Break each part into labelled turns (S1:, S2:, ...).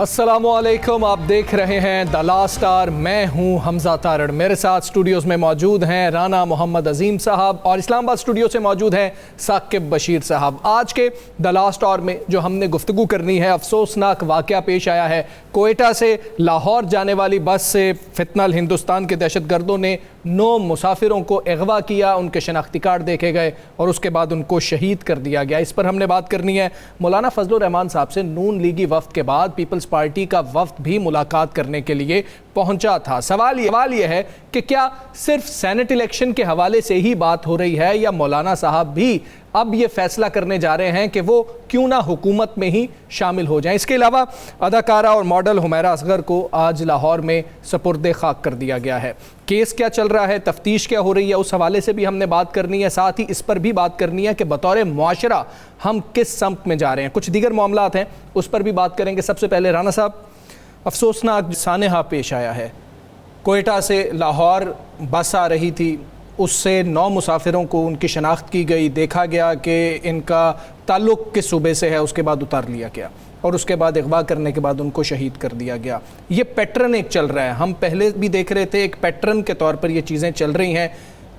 S1: अस्सलामुअलैकुम, आप देख रहे हैं द लास्ट आवर। मैं हूं हमजा तारड़। मेरे साथ स्टूडियोज़ में मौजूद हैं राना मोहम्मद अजीम साहब और इस्लामाबाद स्टूडियो से मौजूद हैं साकिब बशीर साहब। आज के द लास्ट आवर में जो हमने गुफ्तगू करनी है, अफसोसनाक वाक़या पेश आया है। कोयटा से लाहौर जाने वाली बस से फितनल हिंदुस्तान के दहशतगर्दों ने 9 मुसाफिरों को अगवा किया, उनके शनाख्ती कार्ड देखे गए और उसके बाद उनको शहीद कर दिया गया। इस पर हमने बात करनी है मौलाना फजलुर रहमान साहब से। नून लीगी वफ्द के बाद पीपल्स पार्टी का वफ्द भी मुलाकात करने के लिए पहुंचा था। सवाल ये है कि क्या सिर्फ सेनेट इलेक्शन के हवाले से ही बात हो रही है या मौलाना साहब भी अब ये फैसला करने जा रहे हैं कि वो क्यों ना हुकूमत में ही शामिल हो जाएं। इसके अलावा अदाकारा और मॉडल हुमैरा असगर को आज लाहौर में सपुर्दे खाक कर दिया गया है। केस क्या चल रहा है, तफ्तीश क्या हो रही है, उस हवाले से भी हमने बात करनी है। साथ ही इस पर भी बात करनी है कि बतौर मुआशरा हम किस सम्त में जा रहे हैं। कुछ दीगर मामलात हैं, उस पर भी बात करेंगे। सबसे पहले राना साहब, अफसोसनाक सानहा पेश आया है। कोयटा से लाहौर बस आ रही थी, उससे 9 मुसाफिरों को उनकी शनाख्त की गई। देखा गया कि इनका ताल्लुक़ किस सूबे से है, उसके बाद उतार लिया गया और उसके बाद अगवा करने के बाद उनको शहीद कर दिया गया। ये पैटर्न एक चल रहा है, हम पहले भी देख रहे थे, एक पैटर्न के तौर पर ये चीज़ें चल रही हैं।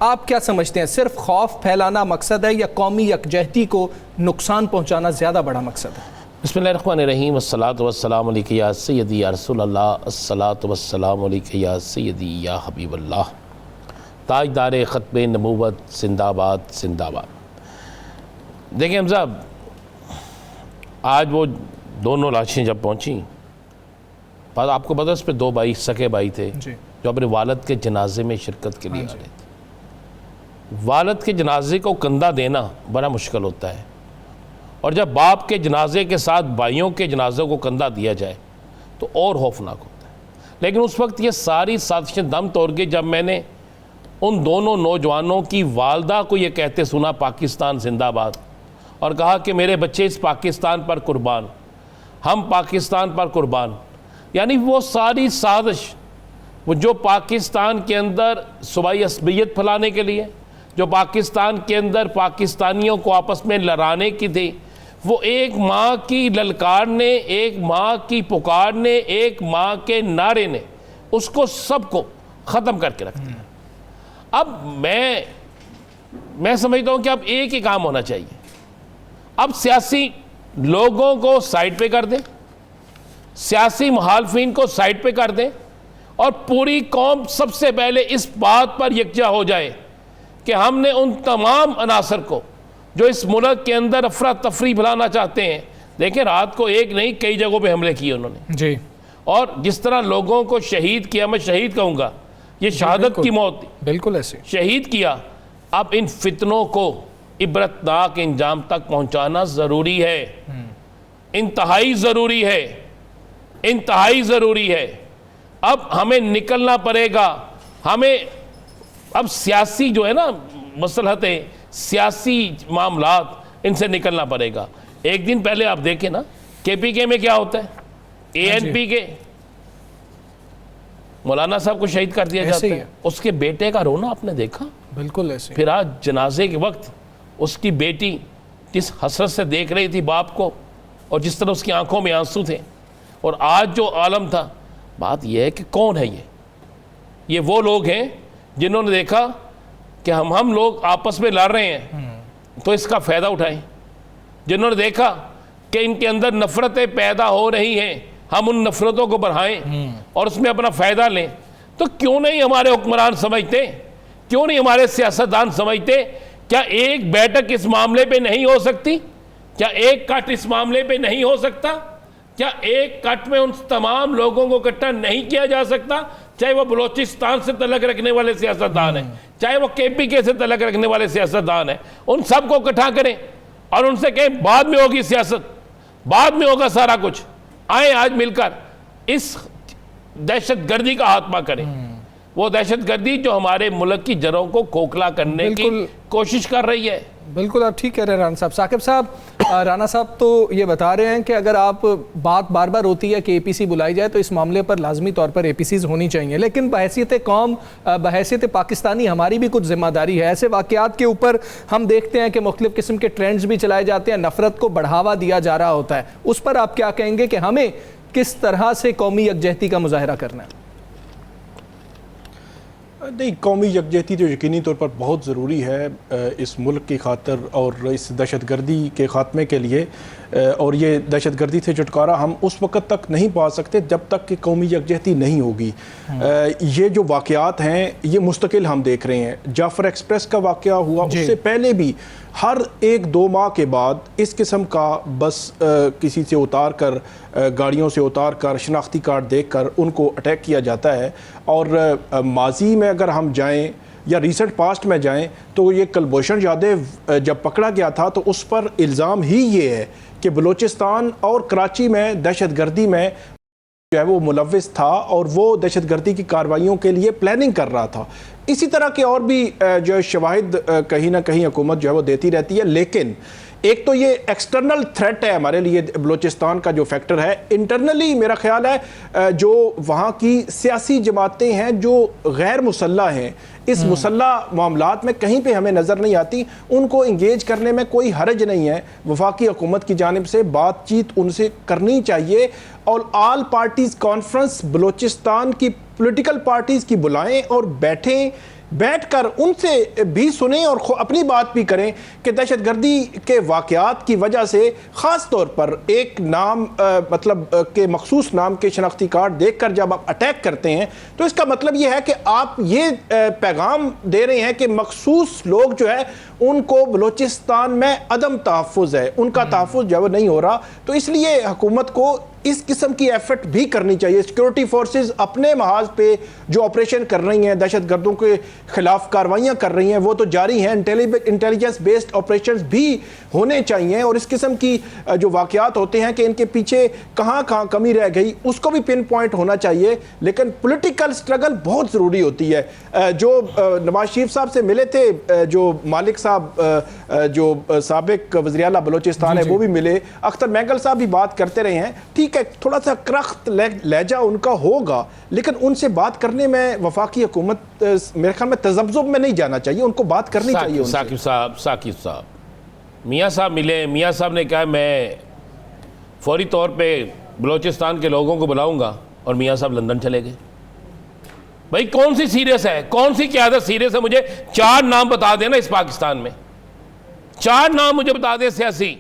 S1: आप क्या समझते हैं, सिर्फ खौफ फैलाना मकसद है या कौमी यकजहती को नुकसान पहुँचाना ज़्यादा बड़ा मकसद है?
S2: बिस्मिल्लाहिर्रहमानिर्रहीम, वस्सलातु वस्सलामु अलैका या सय्यदी या रसूलल्लाह, अस्सलातु वस्सलामु अलैका या सय्यदी या हबीबल्लाह, ताजदार ख़त्म नबूवत जिंदाबाद जिंदाबाद। देखिए हम साहब, आज वो दोनों लाशें जब पहुंची, पर आपको पता उस पर 2 भाई सके भाई थे जो अपने वालिद के जनाजे में शिरकत के लिए आ रहे थे। वालिद के जनाजे को कंधा देना बड़ा मुश्किल होता है, और जब बाप के जनाजे के साथ भाइयों के जनाज़ों को कंधा दिया जाए तो और खौफनाक होता है। लेकिन उस वक्त ये सारी साजिशें दम तोड़ गई जब मैंने उन दोनों नौजवानों की वालदा को ये कहते सुना पाकिस्तान जिंदाबाद, और कहा कि मेरे बच्चे इस पाकिस्तान पर कुर्बान, हम पाकिस्तान पर कुर्बान। यानी वो सारी साजिश, वो जो पाकिस्तान के अंदर सूबाई असबियत फैलाने के लिए, जो पाकिस्तान के अंदर पाकिस्तानियों को आपस में लड़ाने की थी, वो एक माँ की ललकार ने, एक माँ की पुकार ने, एक माँ के नारे ने उसको सबको ख़त्म करके रख दिया। अब मैं समझता हूँ कि अब एक ही काम होना चाहिए, अब सियासी लोगों को साइड पे कर दें, सियासी मुखालफिन को साइड पे कर दें, और पूरी कौम सबसे पहले इस बात पर यकजा हो जाए कि हमने उन तमाम अनासर को जो इस मुल्क के अंदर अफरा तफरी फैलाना चाहते हैं। देखें, रात को एक नहीं कई जगहों पे हमले किए उन्होंने जी, और जिस तरह लोगों को शहीद किया, मैं शहीद कहूँगा, ये शहादत की मौत बिल्कुल ऐसे शहीद किया। अब इन फितनों को इबरतनाक इंजाम तक पहुँचाना ज़रूरी है, इंतहाई ज़रूरी है, इंतहाई ज़रूरी है। अब हमें निकलना पड़ेगा, हमें अब सियासी जो है ना मसलहतें, सियासी मामलात, इनसे निकलना पड़ेगा। एक दिन पहले आप देखें ना, KPK में क्या होता है, ANP के मौलाना साहब को शहीद कर दिया जाता है। उसके बेटे का रोना आपने देखा, बिल्कुल ऐसे। फिर आज जनाजे के वक्त उसकी बेटी जिस हसरत से देख रही थी बाप को, और जिस तरह उसकी आंखों में आंसू थे, और आज जो आलम था। बात यह है कि कौन है ये वो लोग हैं जिन्होंने देखा कि हम लोग आपस में लड़ रहे हैं तो इसका फ़ायदा उठाएं, जिन्होंने देखा कि इनके अंदर नफ़रतें पैदा हो रही हैं, हम उन नफ़रतों को बढ़ाएं और उसमें अपना फ़ायदा लें। तो क्यों नहीं हमारे हुक्मरान समझते, क्यों नहीं हमारे सियासतदान समझते, क्या एक बैठक इस मामले पे नहीं हो सकती, क्या एक कट इस मामले पे नहीं हो सकता, क्या एक कट में उन तमाम लोगों को इकट्ठा नहीं किया जा सकता, चाहे वो बलोचिस्तान से तलक रखने वाले सियासतदान हैं, चाहे वो KPK से तलक रखने वाले सियासतदान हैं, उन सबको इकट्ठा करें और उनसे कहें बाद में होगी सियासत, बाद में होगा सारा कुछ, आए आज मिलकर इस दहशतगर्दी का खात्मा करें। वो दहशतगर्दी जो हमारे मुल्क की जड़ों को खोखला करने की कोशिश कर रही है।
S1: बिल्कुल आप ठीक कह रहे हैं राना साहब। साकिब साहब, राना साहब तो ये बता रहे हैं कि अगर आप बात बार बार होती है कि APC बुलाई जाए तो इस मामले पर लाजमी तौर पर APCs होनी चाहिए, लेकिन बहैसियत कौम, बहैसियत पाकिस्तानी हमारी भी कुछ जिम्मेदारी है। ऐसे वाक़यात के ऊपर हम देखते हैं कि मुख्तलिफ़ किस्म के ट्रेंड्स भी चलाए जाते हैं, नफ़रत को बढ़ावा दिया जा रहा होता है। उस पर आप क्या कहेंगे कि हमें किस तरह से कौमी यकजहती का मुजाहरा करना है?
S3: नहीं, कौमी यकजहती तो यकीनी तौर पर बहुत ज़रूरी है इस मुल्क की खातर और इस दहशतगर्दी के ख़ात्मे के लिए। और ये दहशतगर्दी से छुटकारा हम उस वक़्त तक नहीं पा सकते जब तक कि कौमी यकजहती नहीं होगी। ये जो वाक़यात हैं ये मुस्तकिल हम देख रहे हैं। जाफ़र एक्सप्रेस का वाक़या हुआ, उससे पहले भी हर 1-2 माह के बाद इस किस्म का बस किसी से उतार कर, गाड़ियों से उतार कर, शनाख्ती कार्ड देख कर उनको अटैक किया जाता है। और माजी में अगर हम जाएँ या रिसेंट पास्ट में जाएं तो ये कुलभूषण जाधव जब पकड़ा गया था तो उस पर इल्ज़ाम ही ये है कि बलूचिस्तान और कराची में दहशतगर्दी में जो है वो मुलव्विस था और वो दहशतगर्दी की कार्रवाइयों के लिए प्लानिंग कर रहा था। इसी तरह के और भी जो शवाहिद कहीं ना कहीं हुकूमत जो है वो देती रहती है। लेकिन एक तो ये एक्सटर्नल थ्रेट है हमारे लिए बलूचिस्तान का जो फैक्टर है। इंटरनली मेरा ख्याल है जो वहाँ की सियासी जमातें हैं जो गैर मुसल्ला हैं, इस मुसल्ला मामलात में कहीं पे हमें नज़र नहीं आती, उनको इंगेज करने में कोई हर्ज नहीं है। वफाकी हुकूमत की जानिब से बातचीत उनसे करनी चाहिए और ऑल पार्टीज़ कॉन्फ्रेंस बलूचिस्तान की पॉलिटिकल पार्टीज़ की बुलाएं और बैठकर उनसे भी सुने और अपनी बात भी करें कि दहशतगर्दी के वाक़यात की वजह से ख़ास तौर पर एक नाम मतलब के मखसूस नाम के शनाख्ती कार्ड देखकर जब आप अटैक करते हैं तो इसका मतलब ये है कि आप ये पैगाम दे रहे हैं कि मखसूस लोग जो है उनको बलूचिस्तान में अदम तहफ़्फ़ुज़ है, उनका तहफ़्फ़ुज़ जो नहीं हो रहा। तो इसलिए हुकूमत को इस किस्म की एफर्ट भी करनी चाहिए। सिक्योरिटी फोर्सेस अपने महाज पे जो ऑपरेशन कर रही हैं, दहशतगर्दों के खिलाफ कार्रवाइयाँ कर रही हैं, वो तो जारी हैं। इंटेलिजेंस बेस्ड ऑपरेशंस भी होने चाहिए और इस किस्म की जो वाक़यात होते हैं कि इनके पीछे कहाँ कहाँ कमी रह गई उसको भी पिन पॉइंट होना चाहिए। लेकिन पॉलिटिकल स्ट्रगल बहुत ज़रूरी होती है। जो नवाज शरीफ साहब से मिले थे, जो मालिक साहब जो साबिक वज़ीर आला बलूचिस्तान है वो भी मिले, अख्तर महंगल साहब भी बात करते रहे हैं। ठीक, थोड़ा सा करख्त लहजा उनका होगा, लेकिन उनसे बात करने में वफाकी हुकूमत मेरे ख्याल में तज़ब्ज़ुब में नहीं जाना चाहिए, उनको बात करनी चाहिए।
S2: साकिब साहब मियाँ साहब मिले, मियाँ साहब ने कहा मैं फौरी तौर पे बलूचिस्तान के लोगों को बुलाऊंगा और मियाँ साहब लंदन चले गए। भाई कौन सी सीरियस है, कौन सी क़यादत सीरियस है? मुझे 4 नाम बता देना इस पाकिस्तान में, 4 नाम मुझे बता दे सियासी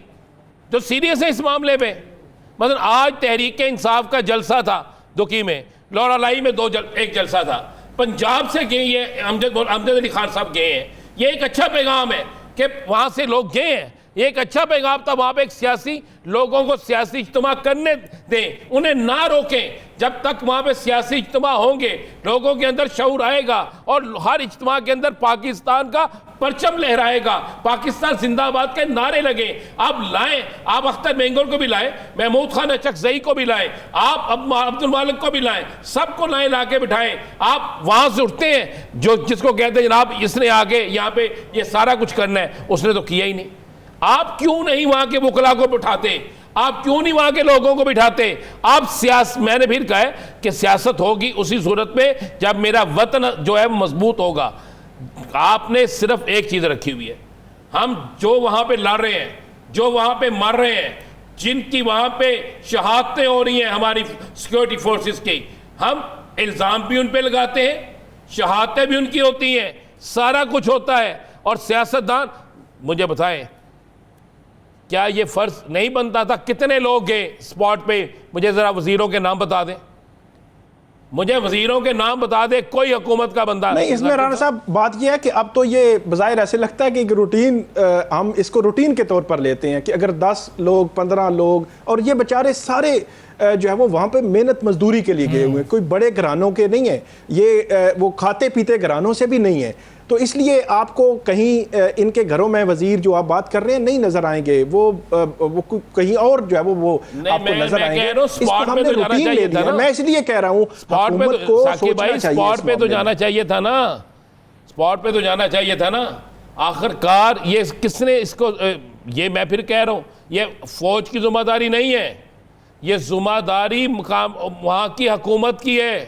S2: जो सीरियस है इस मामले पे। मतलब आज तहरीक इंसाफ का जलसा था दुखी में, लौरालाई में एक जलसा था, पंजाब से गए ये अमजद अली खान साहब गए हैं। ये एक अच्छा पैगाम है कि वहाँ से लोग गए हैं, ये एक अच्छा पैगाम था। वहाँ पे एक सियासी लोगों को सियासी इज्तिमा करने दें, उन्हें ना रोकें। जब तक वहाँ पे सियासी इज्तिमा होंगे लोगों के अंदर शऊर आएगा और हर इज्तिमा के अंदर पाकिस्तान का परचम लहराएगा, पाकिस्तान जिंदाबाद के नारे लगे। आप लाएं, आप अख्तर महंगल को भी लाएं, महमूद खान अचकजई को भी लाएं, आप अब्दुल मालिक को भी लाएं, सबको लाएं, ला के बिठाएं। आप वहाँ से उठते हैं जो जिसको कहते हैं जनाब इसने आगे यहाँ पे ये सारा कुछ करना है, उसने तो किया ही नहीं। आप क्यों नहीं वहाँ के वकला को बिठाते? आप क्यों नहीं वहाँ के लोगों को बिठाते? आप मैंने फिर कहा है कि सियासत होगी उसी सूरत में जब मेरा वतन जो है मजबूत होगा। आपने सिर्फ एक चीज़ रखी हुई है, हम जो वहाँ पे लड़ रहे हैं, जो वहाँ पे मर रहे हैं, जिनकी वहाँ पे शहादतें हो रही हैं हमारी सिक्योरिटी फोर्सेस की, हम इल्ज़ाम भी उन पे लगाते हैं, शहादतें भी उनकी होती हैं, सारा कुछ होता है। और सियासतदान मुझे बताएं क्या ये फ़र्ज नहीं बनता था? कितने लोग गए स्पॉट पे? मुझे ज़रा वज़ीरों के नाम बता दें, मुझे वज़ीरों के नाम बता दे, कोई हुकूमत का बंदा
S3: नहीं। इसमें राना साहब बात यह है कि अब तो ये बज़ाहिर ऐसे लगता है कि एक रूटीन, हम इसको रूटीन के तौर पर लेते हैं कि अगर 10 लोग 15 लोग, और ये बेचारे सारे जो है वो वहाँ पे मेहनत मजदूरी के लिए गए हुए हैं, कोई बड़े घरानों के नहीं है ये, वो खाते पीते घरानों से भी नहीं है। तो इसलिए आपको कहीं इनके घरों में वजीर जो आप बात कर रहे हैं नहीं नजर आएंगे, वो कहीं और जो है वो आपको नजर आएंगे। इसको हमने रूटीन ले लिया। मैं इसलिए कह रहा हूँ हुकूमत को सोचना चाहिए,
S2: स्पॉट पे तो जाना चाहिए था ना, स्पॉट पे तो जाना चाहिए था ना। आखिरकार ये किसने इसको, ये मैं फिर कह रहा हूँ, ये फौज की जिम्मेदारी नहीं है, ये जिम्मेदारी वहाँ की हुकूमत की है,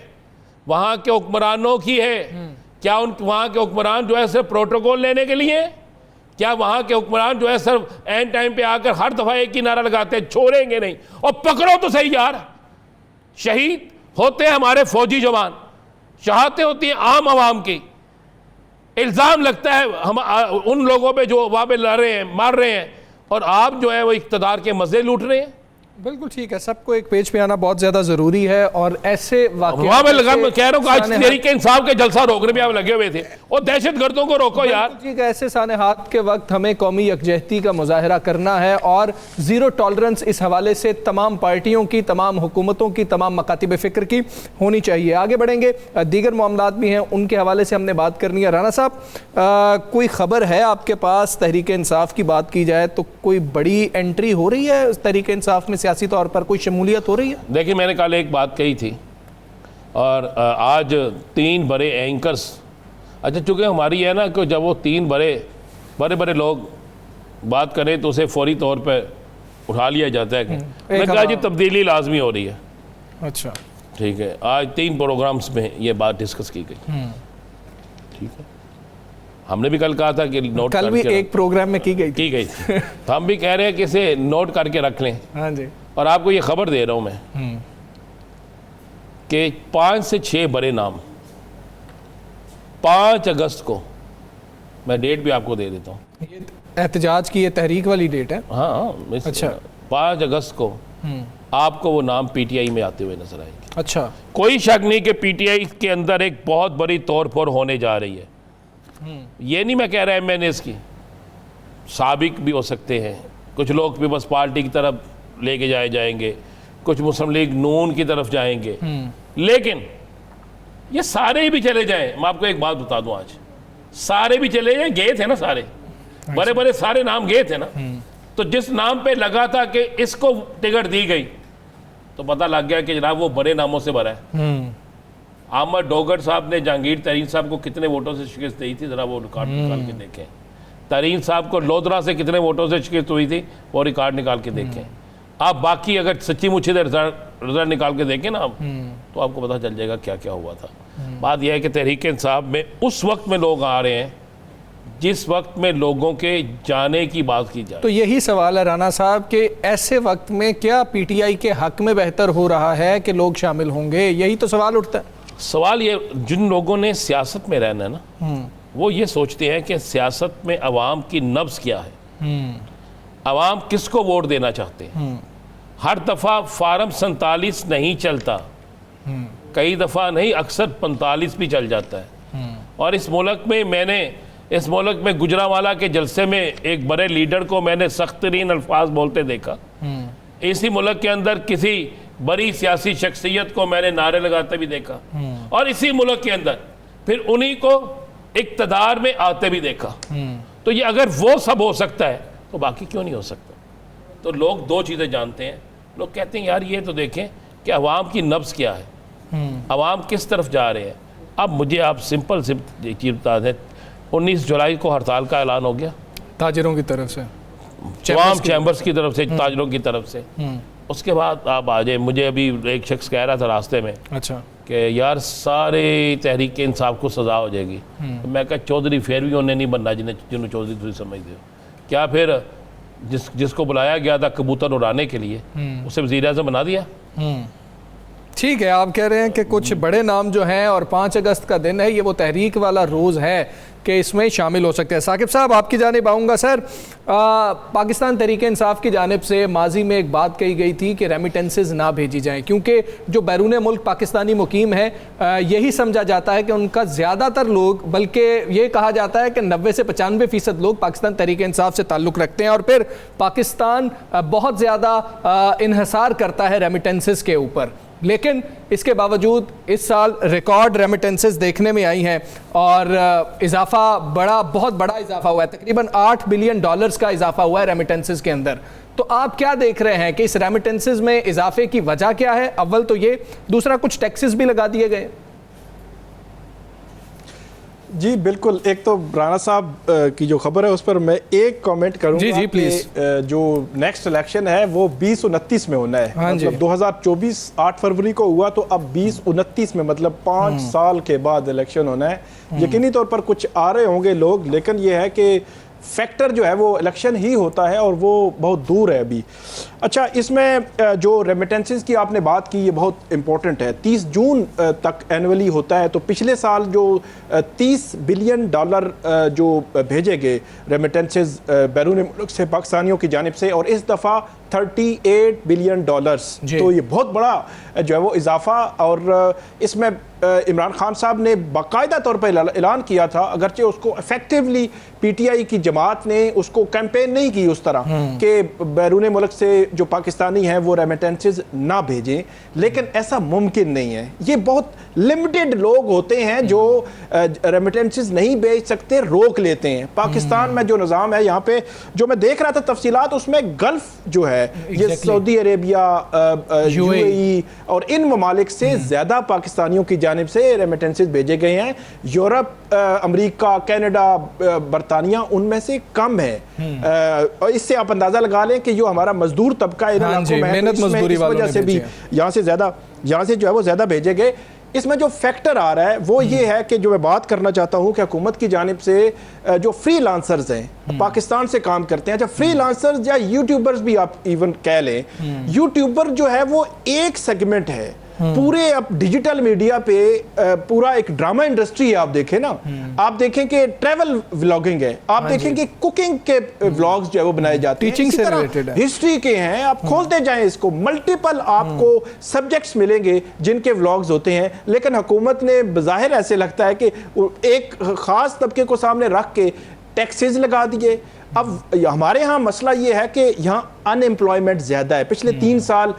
S2: वहाँ के हुक्मरानों की है। क्या वहाँ के हुक्मरान जो है सिर्फ प्रोटोकॉल लेने के लिए? क्या वहाँ के हुक्मरान जो है सिर्फ एंड टाइम पे आकर हर दफ़ा एक ही नारा लगाते हैं छोड़ेंगे नहीं? और पकड़ो तो सही यार, शहीद होते हैं हमारे फौजी जवान, शहादतें होती हैं आम आवाम की। इल्ज़ाम लगता है हम उन लोगों पे जो वहाँ पे लड़ रहे हैं, मार रहे हैं, और आप जो है वो इक़्तिदार के मज़े लूट रहे हैं।
S1: बिल्कुल ठीक है, सबको एक पेज पे आना बहुत ज़्यादा ज़रूरी है। और ऐसे
S2: वहाँ पे लगा, मैं कह रहा हूँ आज तहरीक इंसाफ के जलसा रोकने में आप लगे हुए थे, और दहशतगर्दों को रोको यार।
S1: ठीक है, ऐसे साने हाथ के वक्त हमें कौमी यकजहती का मुजाहरा करना है और ज़ीरो टॉलरेंस इस हवाले से तमाम पार्टियों की, तमाम हुकूमतों की, तमाम मकातिब फ़िक्र की होनी चाहिए। आगे बढ़ेंगे, दीगर मामलात भी हैं, उनके हवाले से हमने बात करनी है। राना साहब, कोई ख़बर है आपके पास, तहरीक इंसाफ की बात की जाए तो कोई बड़ी एंट्री हो रही है तहरीक इंसाफ में, सियासी तौर पर कोई शमूलियत हो रही है? देखिए,
S2: मैंने कल एक बात कही थी, और आज 3 बड़े एंकर्स, अच्छा चूँकि हमारी है ना कि जब वो 3 बड़े लोग बात करें तो उसे फौरी तौर पर उठा लिया जाता है। मैंने कहा जी तब्दीली लाजमी हो रही है।
S1: अच्छा
S2: ठीक है, आज 3 प्रोग्राम्स में ये बात डिस्कस की गई। ठीक है, हमने भी कल कहा था कि नोट
S1: कल भी एक प्रोग्राम में की गई थी
S2: तो हम भी कह रहे हैं कि इसे नोट करके रख लें।
S1: हाँ जी।
S2: और आपको ये खबर दे रहा हूं मैं कि 5 से 6 बड़े नाम 5 अगस्त को, मैं डेट भी आपको दे देता हूँ,
S1: ये एहतजाज की ये तहरीक वाली डेट है।
S2: हाँ,
S1: अच्छा,
S2: 5 अगस्त को आपको वो नाम पीटीआई में आते हुए नजर आएंगे।
S1: अच्छा,
S2: कोई शक नहीं कि पीटीआई के अंदर एक बहुत बड़ी तोड़फोड़ होने जा रही है। ये नहीं मैं कह रहा MNAs की, साबिक भी हो सकते हैं, कुछ लोग भी बस पार्टी की तरफ लेके जाएंगे, कुछ मुस्लिम लीग नून की तरफ जाएंगे, लेकिन ये सारे भी चले जाएं। मैं आपको एक बात बता दूं, आज सारे भी चले जाएं, गए थे ना सारे, बड़े सारे नाम गए थे ना, तो जिस नाम पे लगा था कि इसको टिकट दी गई तो पता लग गया कि जनाब वो बड़े नामों से भरा है। अहमद डोगर साहब ने जहांगीर तरीन साहब को कितने वोटों से शिकस्त दी थी, जरा वो रिकॉर्ड निकाल के देखें। तरीन साहब को लोधरा से कितने वोटों से शिकस्त हुई थी, वो रिकॉर्ड निकाल के देखें। आप बाकी अगर सच्ची मुच्छी रिजल्ट निकाल के देखें ना आप, तो आपको पता चल जाएगा क्या क्या हुआ था। बात यह है कि तहरीक इंसाफ में उस वक्त में लोग आ रहे हैं जिस वक्त में लोगों के जाने की बात की जाए।
S1: तो यही सवाल है राना साहब कि ऐसे वक्त में क्या पीटीआई के हक में बेहतर हो रहा है कि लोग शामिल होंगे? यही तो सवाल उठता है।
S2: सवाल ये, जिन लोगों ने सियासत में रहना है ना, वो ये सोचते हैं कि सियासत में अवाम की नब्ज़ क्या है, अवाम किसको वोट देना चाहते हैं। हर दफ़ा फार्म 47 नहीं चलता, कई दफ़ा नहीं, अक्सर 45 भी चल जाता है। और इस मुल्क में गुजरांवाला के जलसे में एक बड़े लीडर को मैंने सख्त तरीन अल्फाज बोलते देखा। इसी मुल्क के अंदर किसी बड़ी सियासी शख्सियत को मैंने नारे लगाते भी देखा, और इसी मुल्क के अंदर फिर उन्हीं को इक़्तिदार में आते भी देखा। तो ये अगर वो सब हो सकता है तो बाकी क्यों नहीं हो सकता? तो लोग 2 चीज़ें जानते हैं। लोग कहते हैं यार ये तो देखें कि अवाम की नब्ज़ क्या है, अवाम किस तरफ जा रहे हैं। अब मुझे आप सिंपल चीज़ बता दें, 19 जुलाई को हड़ताल का ऐलान हो गया
S1: ताजरों की तरफ से,
S2: तमाम चैम्बर्स की तरफ से, ताजरों की तरफ से। उसके बाद आप आ जाए, मुझे अभी एक शख्स कह रहा था रास्ते में, अच्छा, कि यार सारे तहरीक इंसाफ को सज़ा हो जाएगी। तो मैं कहा चौधरी फिर भी उन्हें नहीं बनना जिन्हें चौधरी तुझे समझते हो क्या? फिर जिसको बुलाया गया था कबूतर उड़ाने के लिए, उसे वज़ीर-ए-आज़म बना दिया।
S1: ठीक है, आप कह रहे हैं कि कुछ बड़े नाम जो हैं, और 5 अगस्त का दिन है, ये वो तहरीक वाला रोज़ है कि इसमें शामिल हो सकते हैं। साकिब साहब, आपकी जानिब आऊँगा। सर, पाकिस्तान तहरीक इंसाफ की जानिब से माजी में एक बात कही गई थी कि रेमिटेंसेस ना भेजी जाएं, क्योंकि जो बैरून मुल्क पाकिस्तानी मुकीम है, यही समझा जाता है कि उनका ज़्यादातर लोग, बल्कि ये कहा जाता है कि 90 से 95% लोग पाकिस्तान तहरीक इंसाफ से ताल्लुक़ रखते हैं, और फिर पाकिस्तान बहुत ज़्यादा इन्हसार करता है रेमिटेंसेस के ऊपर। लेकिन इसके बावजूद इस साल रिकॉर्ड रेमिटेंसेस देखने में आई हैं, और इजाफा बहुत बड़ा इजाफा हुआ है, तकरीबन $8 बिलियन का इजाफा हुआ है रेमिटेंसेस के अंदर। तो आप क्या देख रहे हैं कि इस रेमिटेंसेस में इजाफे की वजह क्या है? अव्वल तो ये, दूसरा कुछ टैक्सेस भी लगा दिए गए।
S3: जी बिल्कुल, एक तो राना साहब की जो खबर है उस पर मैं एक कमेंट करूंगा।
S1: जी प्लीज।
S3: जो नेक्स्ट इलेक्शन है वो 2029 में होना है।
S1: हाँ,
S3: मतलब 2024 8 फरवरी को हुआ, तो अब 2029 में, मतलब 5 साल के बाद इलेक्शन होना है। यकीनी तौर पर कुछ आ रहे होंगे लोग, लेकिन ये है कि फैक्टर जो है वो इलेक्शन ही होता है, और वो बहुत दूर है अभी। अच्छा, इसमें जो रेमिटेंसेस की आपने बात की ये बहुत इंपॉर्टेंट है। 30 जून तक एनुअली होता है, तो पिछले साल जो $30 बिलियन जो भेजे गए रेमिटेंसेस बैरून मुल्क से पाकिस्तानियों की जानिब से, और इस दफ़ा $38 बिलियन, तो ये बहुत बड़ा जो है वो इजाफा। और इसमें इमरान खान साहब ने बाकायदा तौर पर ऐलान किया था, अगरचे उसको इफेक्टिवली PTI की जमात ने उसको कैंपेन नहीं की उस तरह कि बैरून मुल्क से जो पाकिस्तानी हैं वो रेमिटेंसेस ना भेजें, लेकिन ऐसा मुमकिन नहीं है। ये बहुत लिमिटेड लोग होते हैं जो रेमिटेंसेस नहीं भेज सकते, रोक लेते हैं। पाकिस्तान में जो निज़ाम है यहाँ पे, जो मैं देख रहा था तफसीलात, उसमें गल्फ जो है ये सऊदी अरेबिया, UAE और इन ममालिक से ज़्यादा पाकिस्तानियों की जानिब से रेमिटेंसेस भेजे गए हैं। यूरोप, अमेरिका, कनाडा, बरतानिया उनमें से कम है। और इससे आप अंदाजा लगा लें कि जो हमारा मजदूर तबका इन इलाकों में है, इस वजह से भी यहाँ से जो है वो ज़्यादा भेजे गए। इसमें जो फैक्टर आ रहा है वो ये है कि जो मैं बात करना चाहता हूँ कि हुकूमत की जानिब से जो फ्रीलांसर्स हैं, पाकिस्तान से काम करते हैं, जब फ्रीलांसर्स या यूट्यूबर्स भी आप इवन कह लें, यूट्यूबर जो है वो एक सेगमेंट है पूरे अब डिजिटल मीडिया पे। पूरा एक ड्रामा इंडस्ट्री है। आप देखें ना, आप देखें कि ट्रैवल व्लॉगिंग है, आप देखें कि कुकिंग के व्लॉग्स जो है वो बनाए जाते हैं,
S1: टीचिंग से रिलेटेड है,
S3: हिस्ट्री के हैं। आप खोलते जाएं इसको, मल्टीपल आपको सब्जेक्ट्स मिलेंगे जिनके व्लॉग्स होते हैं। लेकिन हुकूमत ने बज़ाहिर ऐसे लगता है कि एक खास तबके को सामने रख के टैक्सेस लगा दिए। अब हमारे यहाँ मसला ये है कि यहाँ अनएम्प्लॉयमेंट ज़्यादा है। पिछले 3 साल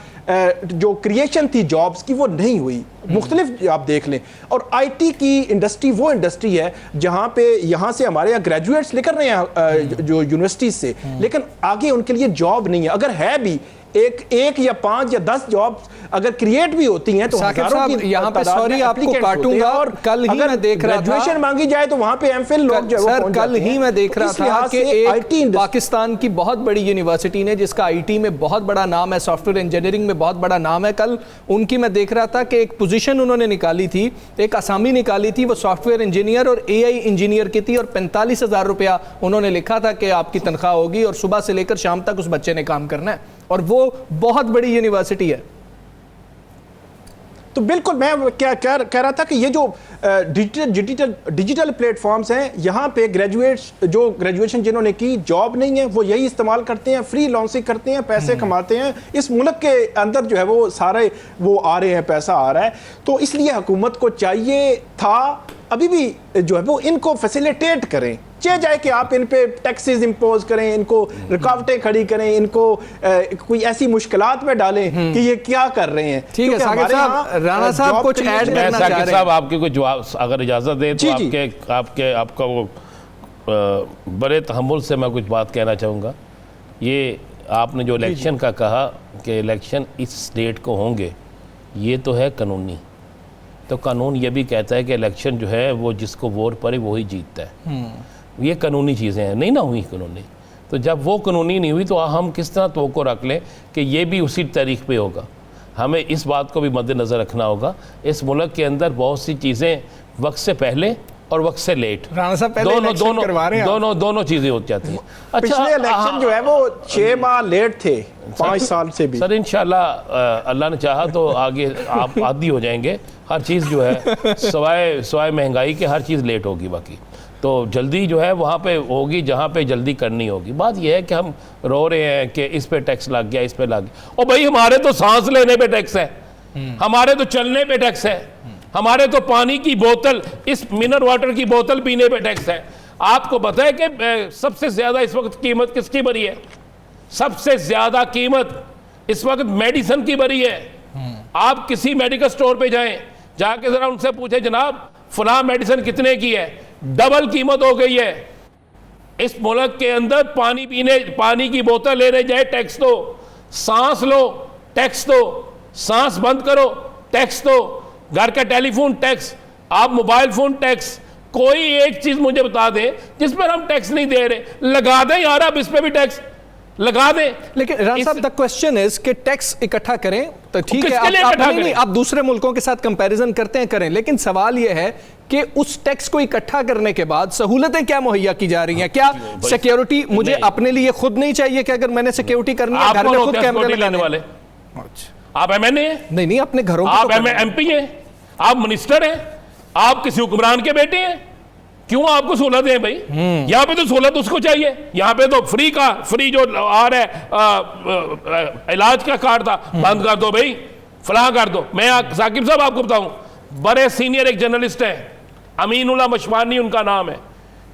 S3: जो क्रिएशन थी जॉब्स की वो नहीं हुई, मुख्तलिफ आप देख लें। और IT की इंडस्ट्री वो इंडस्ट्री है जहाँ पे यहाँ से हमारे यहाँ ग्रेजुएट्स लेकर रहे हैं जो यूनिवर्सिटीज से, लेकिन आगे उनके लिए जॉब नहीं है। अगर है भी एक या 5 या 10 जॉब अगर क्रिएट भी होती हैं तो हजारों की
S1: यहाँ पे, सॉरी आपको काटूंगा, और कल ही मैं देख रहा था,
S3: ग्रेजुएशन मांगी जाए तो वहाँ पे MPhil लोग जो
S1: सर कल ही मैं देख रहा था कि एक पाकिस्तान की बहुत बड़ी यूनिवर्सिटी ने जिसका IT में बहुत बड़ा नाम है, सॉफ्टवेयर इंजीनियरिंग में बहुत बड़ा नाम है, कल उनकी मैं देख रहा था कि एक पोजीशन उन्होंने निकाली थी, एक असामी निकाली थी, वो सॉफ्टवेयर इंजीनियर और AI इंजीनियर की थी, और 45,000 रुपया उन्होंने लिखा था कि आपकी तनख्वाह होगी और सुबह से लेकर शाम तक उस बच्चे ने काम करना है, और वो बहुत बड़ी यूनिवर्सिटी है।
S3: तो बिल्कुल मैं क्या कह रहा था कि ये जो डिजिटल प्लेटफॉर्म्स हैं, यहाँ पे ग्रेजुएट्स जो ग्रेजुएशन जिन्होंने की जॉब नहीं है वो यही इस्तेमाल करते हैं, फ्री लॉन्सिंग करते हैं, पैसे कमाते हैं। इस मुल्क के अंदर जो है वो सारे वो आ रहे हैं, पैसा आ रहा है। तो इसलिए हुकूमत को चाहिए था अभी भी जो है वो इनको फैसिलिटेट करें, चाहे जाए कि आप इन पे टैक्सेस इंपोज करें, इनको रुकावटें खड़ी करें, इनको कोई ऐसी मुश्किलात में डालें कि ये क्या कर रहे हैं।
S1: ठीक है साकिब साहब, राणा साहब कुछ ऐड करना चाह रहे हैं।
S2: साहब आपके कोई जवाब अगर इजाजत दे तो आपका वो बड़े तहम्मुल से मैं कुछ बात कहना चाहूँगा। ये आपने जो इलेक्शन का कहा कि इलेक्शन इस डेट को होंगे, ये तो है कानूनी, तो कानून ये भी कहता है कि इलेक्शन जो है वो जिसको वोट पड़े वही जीतता है। ये कानूनी चीज़ें हैं, नहीं ना हुई कानूनी, तो जब वो कानूनी नहीं हुई तो हम किस तरह तवक्को रख लें कि ये भी उसी तारीख पे होगा। हमें इस बात को भी मद्देनज़र रखना होगा, इस मुल्क के अंदर बहुत सी चीज़ें वक्त से पहले और वक्त से लेट, दोनों चीज़ें हो जाती हैं। अच्छा,
S3: पिछले इलेक्शन जो है वो 6 माह लेट थे, 5 साल से भी।
S2: सर इंशाल्लाह अल्लाह ने चाहा तो आगे आप आदी हो जाएंगे। हर चीज़ जो है सवाए महंगाई के हर चीज़ लेट होगी, बाकी तो जल्दी जो है वहाँ पे होगी जहाँ पे जल्दी करनी होगी। बात यह है कि हम रो रहे हैं कि इस पे टैक्स लग गया, इस पे लग गया। और भाई हमारे तो सांस लेने पे टैक्स है, हमारे तो चलने पे टैक्स है, हमारे तो पानी की बोतल, इस मिनरल वाटर की बोतल पीने पे टैक्स है। आपको पता है कि सबसे ज़्यादा इस वक्त कीमत किसकी बढ़ी है? सबसे ज़्यादा कीमत इस वक्त मेडिसिन की बढ़ी है। आप किसी मेडिकल स्टोर पे जाएं, जाके ज़रा उनसे पूछे जनाब फलां मेडिसिन कितने की है, डबल कीमत हो गई है। इस मुल्क के अंदर पानी की बोतल लेने जाए टैक्स दो, सांस लो टैक्स दो, सांस बंद करो टैक्स दो, घर का टेलीफोन टैक्स, आप मोबाइल फोन टैक्स। कोई एक चीज मुझे बता दें जिस पर हम टैक्स नहीं दे रहे, लगा दें यार आप इस पे भी टैक्स। लगा दें।
S1: लेकिन राना साहब, द क्वेश्चन इज कि टैक्स इकट्ठा करें तो ठीक है, आप दूसरे मुल्कों के साथ कंपैरिजन करते हैं, करें, लेकिन सवाल यह है कि उस टैक्स को इकट्ठा करने के बाद सहूलतें क्या मुहैया की जा रही हैं? क्या सिक्योरिटी मुझे अपने लिए खुद नहीं चाहिए कि अगर मैंने सिक्योरिटी करनी है घर में खुद कैमरे लगाने वाले?
S2: आप एमएनए हैं?
S1: नहीं, अपने घरों में।
S2: आप एमपी हैं, आप मिनिस्टर हैं, आप किसी हुक्मरान के बेटे हैं, क्यों आपको सहूलत है भाई? यहाँ पे तो सहूलत उसको चाहिए, यहाँ पे तो फ्री जो आ रहा है इलाज का कार्ड था, बंद कर दो भाई, फलां कर दो। मैं साकिब साहब आपको बताऊं, बड़े सीनियर एक जर्नलिस्ट हैं, अमीनुल्लाह मशवानी उनका नाम है,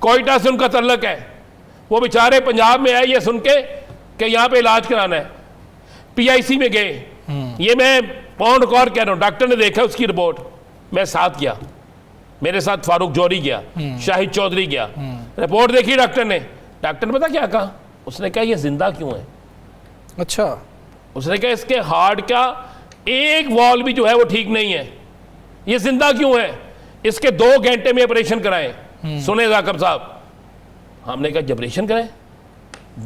S2: कोयटा से उनका तल्लक है। वो बेचारे पंजाब में आए ये सुन के कि यहाँ पे इलाज कराना है, पीआईसी में गए। ये मैं ऑन रिकॉर्ड कह रहा हूँ, डॉक्टर ने देखा उसकी रिपोर्ट, मैं साथ गया, मेरे साथ फारूक जौहरी गया, शाहिद चौधरी गया, रिपोर्ट देखी डॉक्टर ने पता क्या कहा? उसने कहा ये जिंदा क्यों है?
S1: अच्छा। उसने
S2: कहा इसके हार्ट का एक वॉल भी जो है वो ठीक नहीं है, ये जिंदा क्यों है? इसके 2 घंटे में ऑपरेशन कराएं। सुने जाकब साहब, हमने कहा ऑपरेशन कराएं,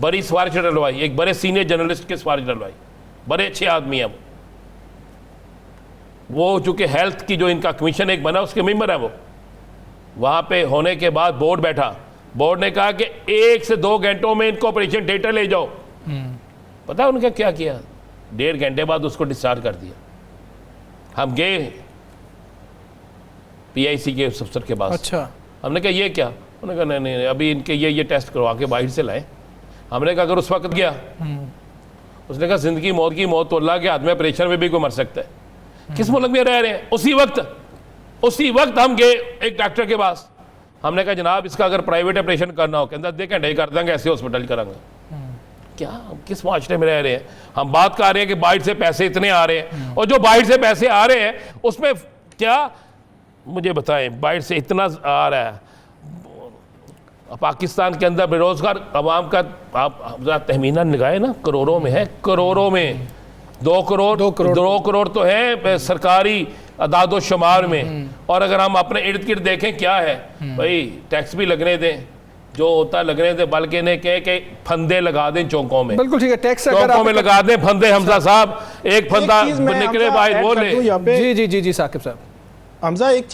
S2: बड़ी सिफारिश डलवाई, एक बड़े सीनियर जर्नलिस्ट के सिफारिश डलवाई, बड़े अच्छे आदमी हैं वो चूंकि हेल्थ की जो इनका कमीशन एक बना उसके मेंबर है वो। वहाँ पे होने के बाद बोर्ड बैठा, बोर्ड ने कहा कि 1 से 2 घंटों में इनको ऑपरेशन थिएटर ले जाओ। पता है उनका क्या किया? 1.5 घंटे बाद उसको डिस्चार्ज कर दिया। हम गए पीआईसी के अफसर के पास।
S1: अच्छा।
S2: हमने कहा ये क्या? उन्होंने कहा नहीं अभी इनके ये टेस्ट करवा के बाहर से लाए। हमने कहा अगर उस वक्त गया, उसने कहा जिंदगी मौत की मौत तो अल्लाह के हाथ में, ऑपरेशन में भी कोई मर सकता है। किस मुल्क में रह रहे हैं? उसी वक्त हम गए एक डॉक्टर के पास, हमने कहा जनाब इसका अगर प्राइवेट ऑपरेशन करना हो, कहता 1.5 घंटे कर देंगे, ऐसे हॉस्पिटल करांगे। क्या किस माशरे में रह रहे हैं? हम बात कर रहे हैं कि बाहर से पैसे इतने आ रहे हैं, और जो बाहर से पैसे आ रहे हैं उसमें क्या मुझे बताएं, बाहर से इतना आ रहा है, पाकिस्तान के अंदर बेरोजगार अवाम का आप जरा तहमीना लगाए ना, करोड़ों में है, करोड़ों में 2 करोड़ तो है सरकारी अदादो शुमार में। और अगर हम अपने इर्द गिर्द देखें क्या है भाई, टैक्स भी लगने दें, जो होता लगने दें, बल्कि ने कहे कि फंदे लगा दें चौकों में।
S1: बिल्कुल ठीक है, टैक्स
S2: चौकों में लगा दें फंदे। हमजा साहब एक फंदा निकले बाहर वो ले।
S1: जी साकिब साहब।
S3: हमजा एक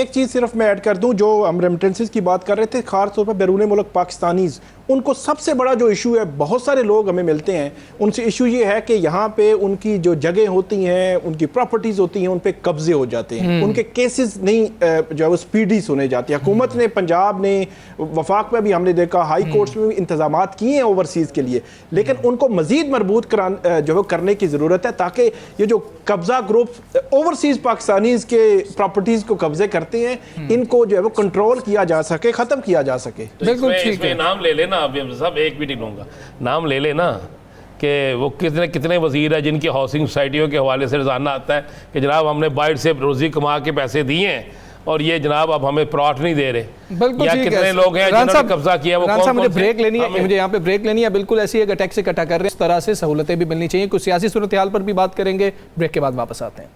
S3: चीज़ सिर्फ मैं ऐड कर दूं, जो हम रेमिटेंसेस की बात कर रहे थे, खास तौर पर बैरून मुल्क पाकिस्तानीज़, उनको सबसे बड़ा जो इशू है, बहुत सारे लोग हमें मिलते हैं उनसे, इशू ये है कि यहाँ पे उनकी जो जगह होती हैं, उनकी प्रॉपर्टीज़ होती हैं, उन पे कब्जे हो जाते हैं, उनके केसेस नहीं जो है वो स्पीडी सुने जाते हैं। हुकूमत ने, पंजाब ने, वफाक में भी हमने देखा, हाई कोर्ट्स में भी इंतजाम किए हैं ओवरसीज़ के लिए, लेकिन उनको मज़ीद मजबूत जो है करने की ज़रूरत है, ताकि ये जो कब्जा ग्रुप ओवरसीज़ पाकिस्तानीज़ के प्रॉपर्टीज़ को कब्जे करते हैं, इनको जो है वो कंट्रोल किया जा सके, ख़त्म किया जा सके।
S2: बिल्कुल ठीक है। नाम ले लेना साहब, एक भी लूँगा, नाम ले लेना कि वो कितने वजीर है जिनकी हाउसिंग सोसाइटियों के हवाले से रोजाना आता है कि जनाब हमने बाहर से रोजी कमा के पैसे दिए हैं और ये जनाब अब हमें प्लॉट नहीं दे रहे।
S1: बिल्कुल
S2: या कितने लोग हैं जिन्होंने कब्जा किया, वो कौन-कौन
S1: मुझे ब्रेक लेनी है, मुझे यहाँ पे ब्रेक लेनी है। बिल्कुल ऐसी है, टैक्स इकट्ठा कर रहे हैं, इस तरह से सहूलतें भी मिलनी चाहिए। कुछ सियासी सूरत हाल पर भी बात करेंगे, ब्रेक के बाद वापस आते हैं।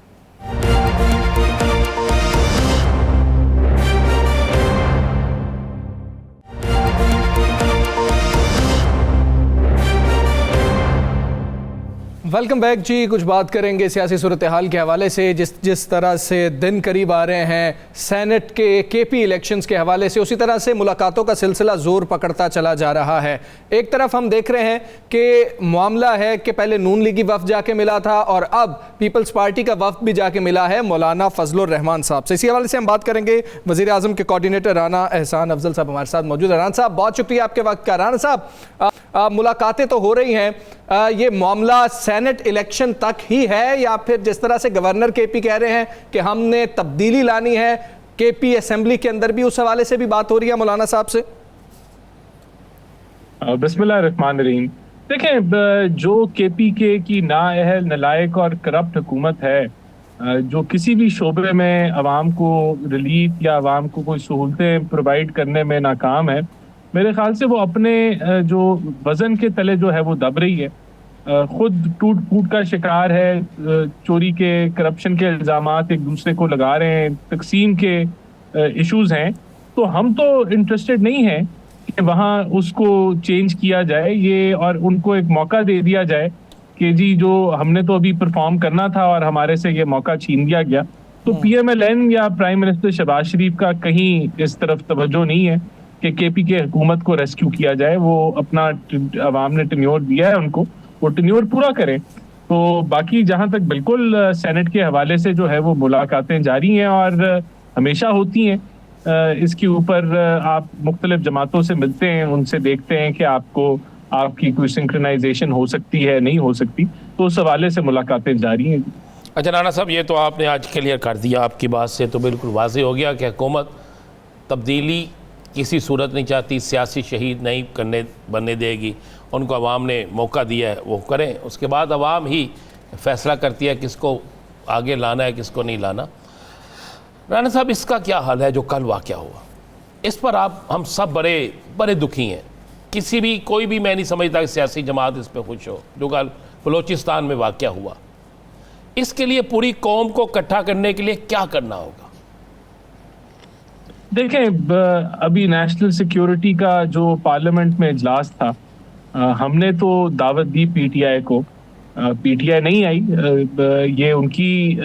S1: वेलकम बैक जी। कुछ बात करेंगे सियासी सूरत हाल के हवाले से, जिस तरह से दिन करीब आ रहे हैं सेनेट के केपी इलेक्शंस के हवाले से, उसी तरह से मुलाकातों का सिलसिला ज़ोर पकड़ता चला जा रहा है। एक तरफ हम देख रहे हैं कि मामला है कि पहले नून लीगी वफ़द जाके मिला था और अब पीपल्स पार्टी का वफ़द भी जाके मिला है मौलाना फजलुर रहमान साहब से। इसी हवाले से हम बात करेंगे। वज़ीर आज़म के कोऑर्डिनेटर राना एहसान अफजल साहब हमारे साथ मौजूद है। राना साहब, बहुत शुक्रिया आपके वक्त का। राना साहब, मुलाकातें तो हो रही हैं, ये मामला सेनेट इलेक्शन तक ही है या फिर जिस तरह से गवर्नर केपी कह रहे हैं कि हमने तब्दीली लानी है, केपी असेंबली के अंदर भी उस हवाले से भी बात हो रही है मौलाना साहब से?
S4: बिस्मिल्लाहिर्रहमानिर्रहीम। देखें, जो केपी के की नाअहल, नलायक और करप्ट हुकूमत है, जो किसी भी शोबे में आवाम को रिलीफ या आवाम को कोई सहूलतें प्रोवाइड करने में नाकाम है, मेरे ख्याल से वो अपने जो वजन के तले जो है वो दब रही है, खुद टूट फूट का शिकार है, चोरी के, करप्शन के इल्ज़ामात एक दूसरे को लगा रहे हैं, तकसीम के इश्यूज हैं। तो हम तो इंटरेस्टेड नहीं हैं वहाँ उसको चेंज किया जाए ये, और उनको एक मौका दे दिया जाए कि जी जो हमने तो अभी परफॉर्म करना था और हमारे से ये मौका छीन दिया गया। तो PMLN या प्राइम मिनिस्टर शहबाज शरीफ का कहीं इस तरफ तवज्जो नहीं है कि केपी के हुकूमत को रेस्क्यू किया जाए। वो अपना अवाम ने टेन्योर दिया है उनको, वो टेन्योर पूरा करें। तो बाकी जहां तक बिल्कुल सेनेट के हवाले से जो है वो मुलाकातें जारी हैं और हमेशा होती हैं। इसके ऊपर आप मुख्तलिफ जमातों से मिलते हैं, उनसे देखते हैं कि आपकी कोई सिंक्रोनाइजेशन हो सकती है, नहीं हो सकती, तो उस हवाले से मुलाकातें जारी हैं।
S2: अच्छा राना साहब, ये तो आपने आज क्लियर कर दिया, आपकी बात से तो बिल्कुल वाज़ेह हो गया कि हुकूमत तब्दीली किसी सूरत नहीं चाहती, सियासी शहीद नहीं बनने देगी। उनको अवाम ने मौका दिया है, वो करें, उसके बाद अवाम ही फैसला करती है किसको आगे लाना है, किसको नहीं लाना। राना साहब, इसका क्या हाल है जो कल वाक़या हुआ? इस पर हम सब बड़े दुखी हैं। कोई भी मैं नहीं समझता कि सियासी जमात इस पर खुश हो, जो कल बलोचिस्तान में वाक़या हुआ। इसके लिए पूरी कौम को इकट्ठा करने के लिए क्या करना होगा?
S4: देखें, अभी नेशनल सिक्योरिटी का जो पार्लियामेंट में इजलास था, हमने तो दावत दी PTI को, PTI नहीं आई, ये उनकी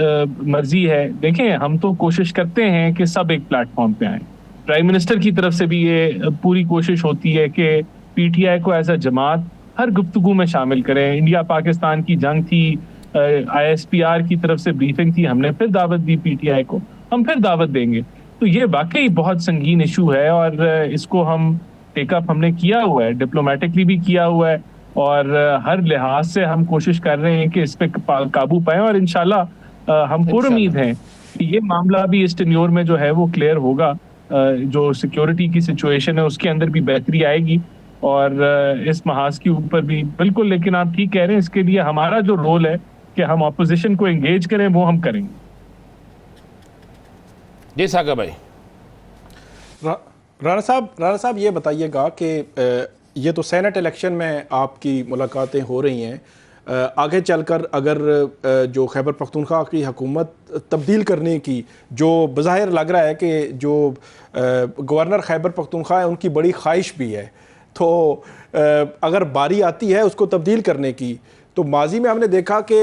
S4: मर्जी है। देखें, हम तो कोशिश करते हैं कि सब एक प्लेटफॉर्म पे आए। प्राइम मिनिस्टर की तरफ से भी ये पूरी कोशिश होती है कि PTI को एज अ जमात हर गुफ्तगू में शामिल करें। इंडिया पाकिस्तान की जंग थी, ISPR की तरफ से ब्रीफिंग थी, हमने फिर दावत दी PTI को, हम फिर दावत देंगे। तो ये वाकई बहुत संगीन इशू है और इसको हम टेकअप हमने किया हुआ है, डिप्लोमेटिकली भी किया हुआ है, और हर लिहाज से हम कोशिश कर रहे हैं कि इस पे काबू पाएं। और इंशाल्लाह हम पुरुम्मीद हैं कि ये मामला भी इस टेन्योर में जो है वो क्लियर होगा। जो सिक्योरिटी की सिचुएशन है उसके अंदर भी बेहतरी आएगी और इस महाज के ऊपर भी बिल्कुल। लेकिन आप ठीक कह रहे हैं, इसके लिए हमारा जो रोल है कि हम अपोजिशन को एंगेज करें, वो हम करेंगे।
S2: जी सागर भाई।
S3: राना साहब ये बताइएगा कि ये तो सेनेट इलेक्शन में आपकी मुलाकातें हो रही हैं, आगे चलकर अगर जो खैबर पख्तूनख्वा की हुकूमत तब्दील करने की जो बज़ाहिर लग रहा है कि जो गवर्नर खैबर पख्तूनख्वा है उनकी बड़ी ख्वाहिश भी है, तो अगर बारी आती है उसको तब्दील करने की, तो माजी में हमने देखा कि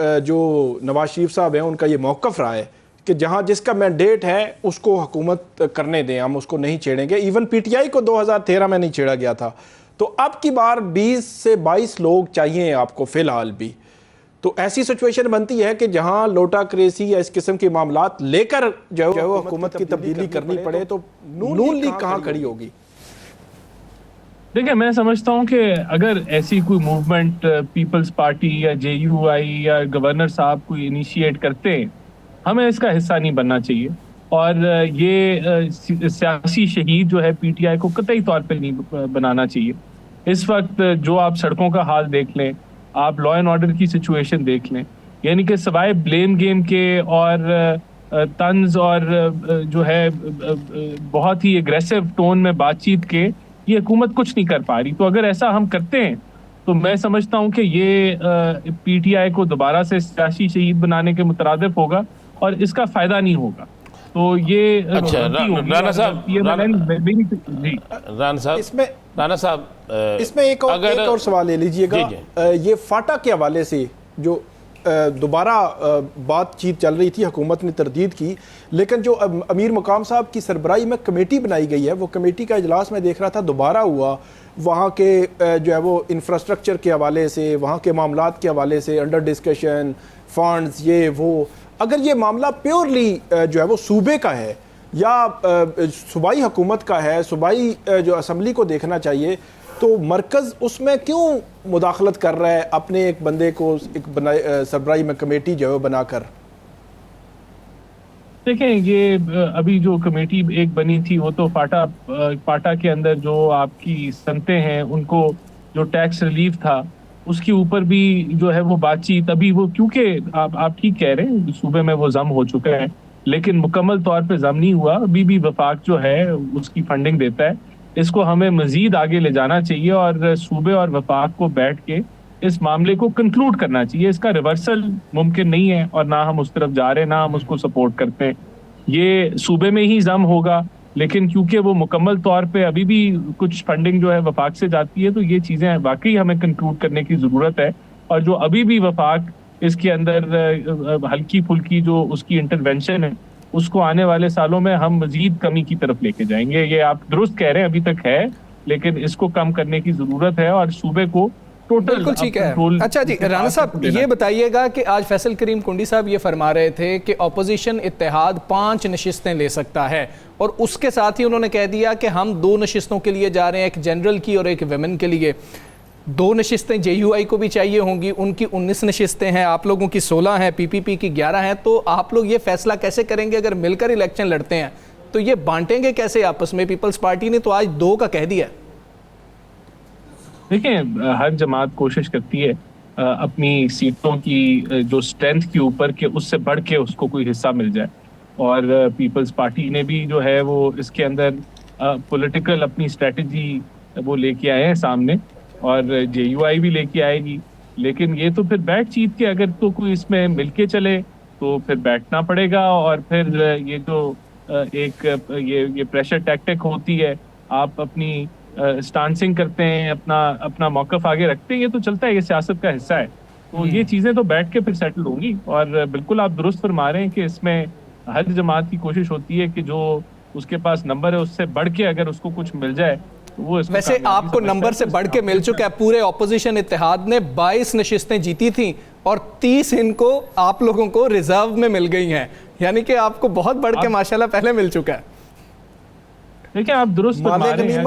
S3: जो नवाज शरीफ साहब हैं उनका ये मौक़िफ़ रहा है कि जहाँ जिसका मैंडेट है उसको हुकूमत करने दें, हम उसको नहीं छेड़ेंगे। इवन PTI को 2013 में नहीं छेड़ा गया था। तो अब की बार 20 से 22 लोग चाहिए आपको फ़िलहाल भी। तो ऐसी सिचुएशन बनती है कि जहाँ लोटा क्रेसी या इस किस्म के मामलात लेकर जो है हुकूमत की तब्दीली करनी पड़े, तो नून लीग कहाँ खड़ी होगी?
S4: देखिए, मैं समझता हूँ कि अगर ऐसी कोई मूवमेंट पीपल्स पार्टी या JUI या गवर्नर साहब को इनिशिएट करते हैं, हमें इसका हिस्सा नहीं बनना चाहिए। और ये सियासी शहीद जो है PTI को कतई तौर पे नहीं बनाना चाहिए। इस वक्त जो आप सड़कों का हाल देख लें, आप लॉ एंड ऑर्डर की सिचुएशन देख लें, यानी कि सवाए ब्लेम गेम के और तंज और जो है बहुत ही एग्रेसिव टोन में बातचीत के, ये हुकूमत कुछ नहीं कर पा रही। तो अगर ऐसा हम करते हैं तो मैं समझता हूँ कि ये PTI को दोबारा से सियासी शहीद बनाने के मुतरादिफ होगा और इसका फायदा नहीं होगा। तो ये
S2: अच्छा राना साहब, राना साहब
S3: इसमें एक और सवाल ले लीजिएगा। ये फाटा के हवाले से जो दोबारा बातचीत चल रही थी, हुकूमत ने तरदीद की, लेकिन जो अमीर मकाम साहब की सरबराही में कमेटी बनाई गई है, वो कमेटी का इजलास में देख रहा था दोबारा हुआ, वहाँ के जो है वो इंफ्रास्ट्रक्चर के हवाले से, वहाँ के मामलात के हवाले से अंडर डिस्कशन, फंड्स, ये वो। अगर ये मामला प्योरली जो है वो सूबे का है या सूबाई हुकूमत का है, सूबाई जो असम्बली को देखना चाहिए, तो मरकज़ उसमें क्यों मुदाखलत कर रहा है अपने एक बंदे को एक सरबराही में कमेटी जो है बनाकर?
S4: देखें, ये अभी जो कमेटी एक बनी थी वो तो फाटा के अंदर जो आपकी सनतें हैं उनको जो टैक्स रिलीफ था उसके ऊपर भी जो है वो बातचीत अभी वो, क्योंकि आप ठीक कह रहे हैं सूबे में वो जम हो चुका है, लेकिन मुकम्मल तौर पे जम नहीं हुआ। अभी भी वफाक जो है उसकी फंडिंग देता है। इसको हमें मजीद आगे ले जाना चाहिए और सूबे और वफाक को बैठ के इस मामले को कंक्लूड करना चाहिए। इसका रिवर्सल मुमकिन नहीं है और ना हम उस तरफ जा रहे हैं, ना हम उसको सपोर्ट करते हैं। ये सूबे में ही जम होगा लेकिन क्योंकि वो मुकम्मल तौर पे अभी भी कुछ फंडिंग जो है वफाक से जाती है, तो ये चीज़ें वाकई हमें कंक्लूड करने की ज़रूरत है। और जो अभी भी वफाक इसके अंदर हल्की फुल्की जो उसकी इंटरवेंशन है, उसको आने वाले सालों में हम मजीद कमी की तरफ लेके जाएंगे। ये आप दुरुस्त कह रहे हैं, अभी तक है, लेकिन इसको कम करने की ज़रूरत है और सूबे को टोटल
S1: बिल्कुल ठीक है। अच्छा जी, राना साहब ये बताइएगा कि आज फैसल करीम कुंडी साहब ये फरमा रहे थे कि अपोजिशन इत्तेहाद 5 नशिस्तें ले सकता है, और उसके साथ ही उन्होंने कह दिया कि हम 2 नशिस्तों के लिए जा रहे हैं, एक जनरल की और एक विमेन के लिए। 2 नशिस्तें JUI को भी चाहिए होंगी, उनकी 19 नशिस्तें हैं, आप लोगों की 16 हैं, PPP की 11 हैं। तो आप लोग ये फैसला कैसे करेंगे? अगर मिलकर इलेक्शन लड़ते हैं तो ये बांटेंगे कैसे आपस में? पीपल्स पार्टी ने तो आज 2 का कह दिया।
S4: देखिए, हर जमात कोशिश करती है अपनी सीटों की जो स्ट्रेंथ के ऊपर के उससे बढ़ के उसको कोई हिस्सा मिल जाए, और पीपल्स पार्टी ने भी जो है वो इसके अंदर पॉलिटिकल अपनी स्ट्रेटजी वो लेके आए हैं सामने, और JUI भी लेके आएगी। लेकिन ये तो फिर बैठ चीत के अगर तो कोई इसमें मिलके चले तो फिर बैठना पड़ेगा, और फिर ये जो एक ये प्रेशर टैक्टिक होती है, आप अपनी स्टांसिंग करते हैं, अपना मौकफ आगे रखते हैं, ये तो चलता है, ये सियासत का हिस्सा है। तो ये चीज़ें तो बैठ के फिर सेटल होंगी। और बिल्कुल आप दुरुस्त फरमा रहे हैं कि इसमें हर जमात की कोशिश होती है कि जो उसके पास नंबर है उससे बढ़ के अगर उसको कुछ मिल जाए तो वो इसको
S1: वैसे आपको नंबर से बढ़ के मिल चुका है। पूरे ऑपोजिशन इत्तेहाद ने 22 नशिस्तें जीती थी और 30 इनको आप लोगों को रिजर्व में मिल गई हैं, यानी कि आपको बहुत बढ़ के माशाल्लाह पहले मिल चुका है।
S4: देखिए, आप दुरुस्त फरमा रहे हैं,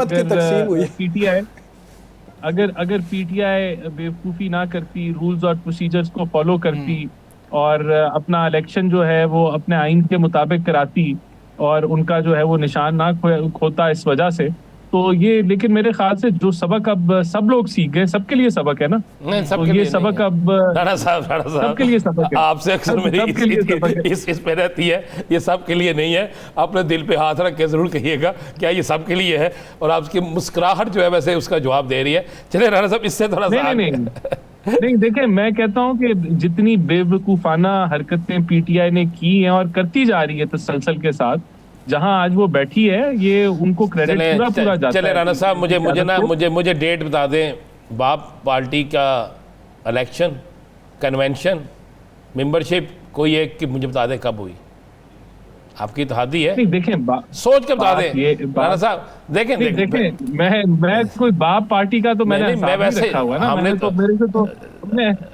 S4: अगर PTI बेवकूफ़ी ना करती, रूल्स और प्रोसीजर्स को फॉलो करती और अपना इलेक्शन जो है वो अपने आइन के मुताबिक कराती और उनका जो है वो निशान ना खोता इस वजह से, तो ये, लेकिन मेरे ख्याल से जो सबक अब सब लोग सीख गए, सबके लिए सबक है ना।
S2: नहीं,
S4: तो ये सबक अब
S2: राना साहब
S4: सबके लिए सबक है।
S2: आपसे अक्सर मेरी इस पे रहती है, ये सबके लिए नहीं है। अपने दिल पे हाथ रख के जरूर कहिएगा क्या ये सबके लिए है, और आपकी मुस्कुराहट जो है वैसे उसका जवाब दे रही है। चले राना साहब, इससे थोड़ा सा
S4: नहीं, देखिए, मैं कहता हूँ कि जितनी बेवकूफाना हरकतें PTI ने की हैं और करती जा रही है तसलसल के साथ, जहां आज वो बैठी है, ये उनको क्रेडिट पूरा जाता है।
S2: चले राना साहब, मुझे डेट बता दें, बाप पार्टी का इलेक्शन, कन्वेंशन, मेंबरशिप, कोई एक कि मुझे बता दें कब हुई। आपकी इत्तेहादी है,
S4: देखें
S2: सोच के बता दें राना साहब। देखें
S4: मैं कोई बाप पार्टी का तो मैंने वैसे रखा हुआ ना, हमने तो मेरे से तो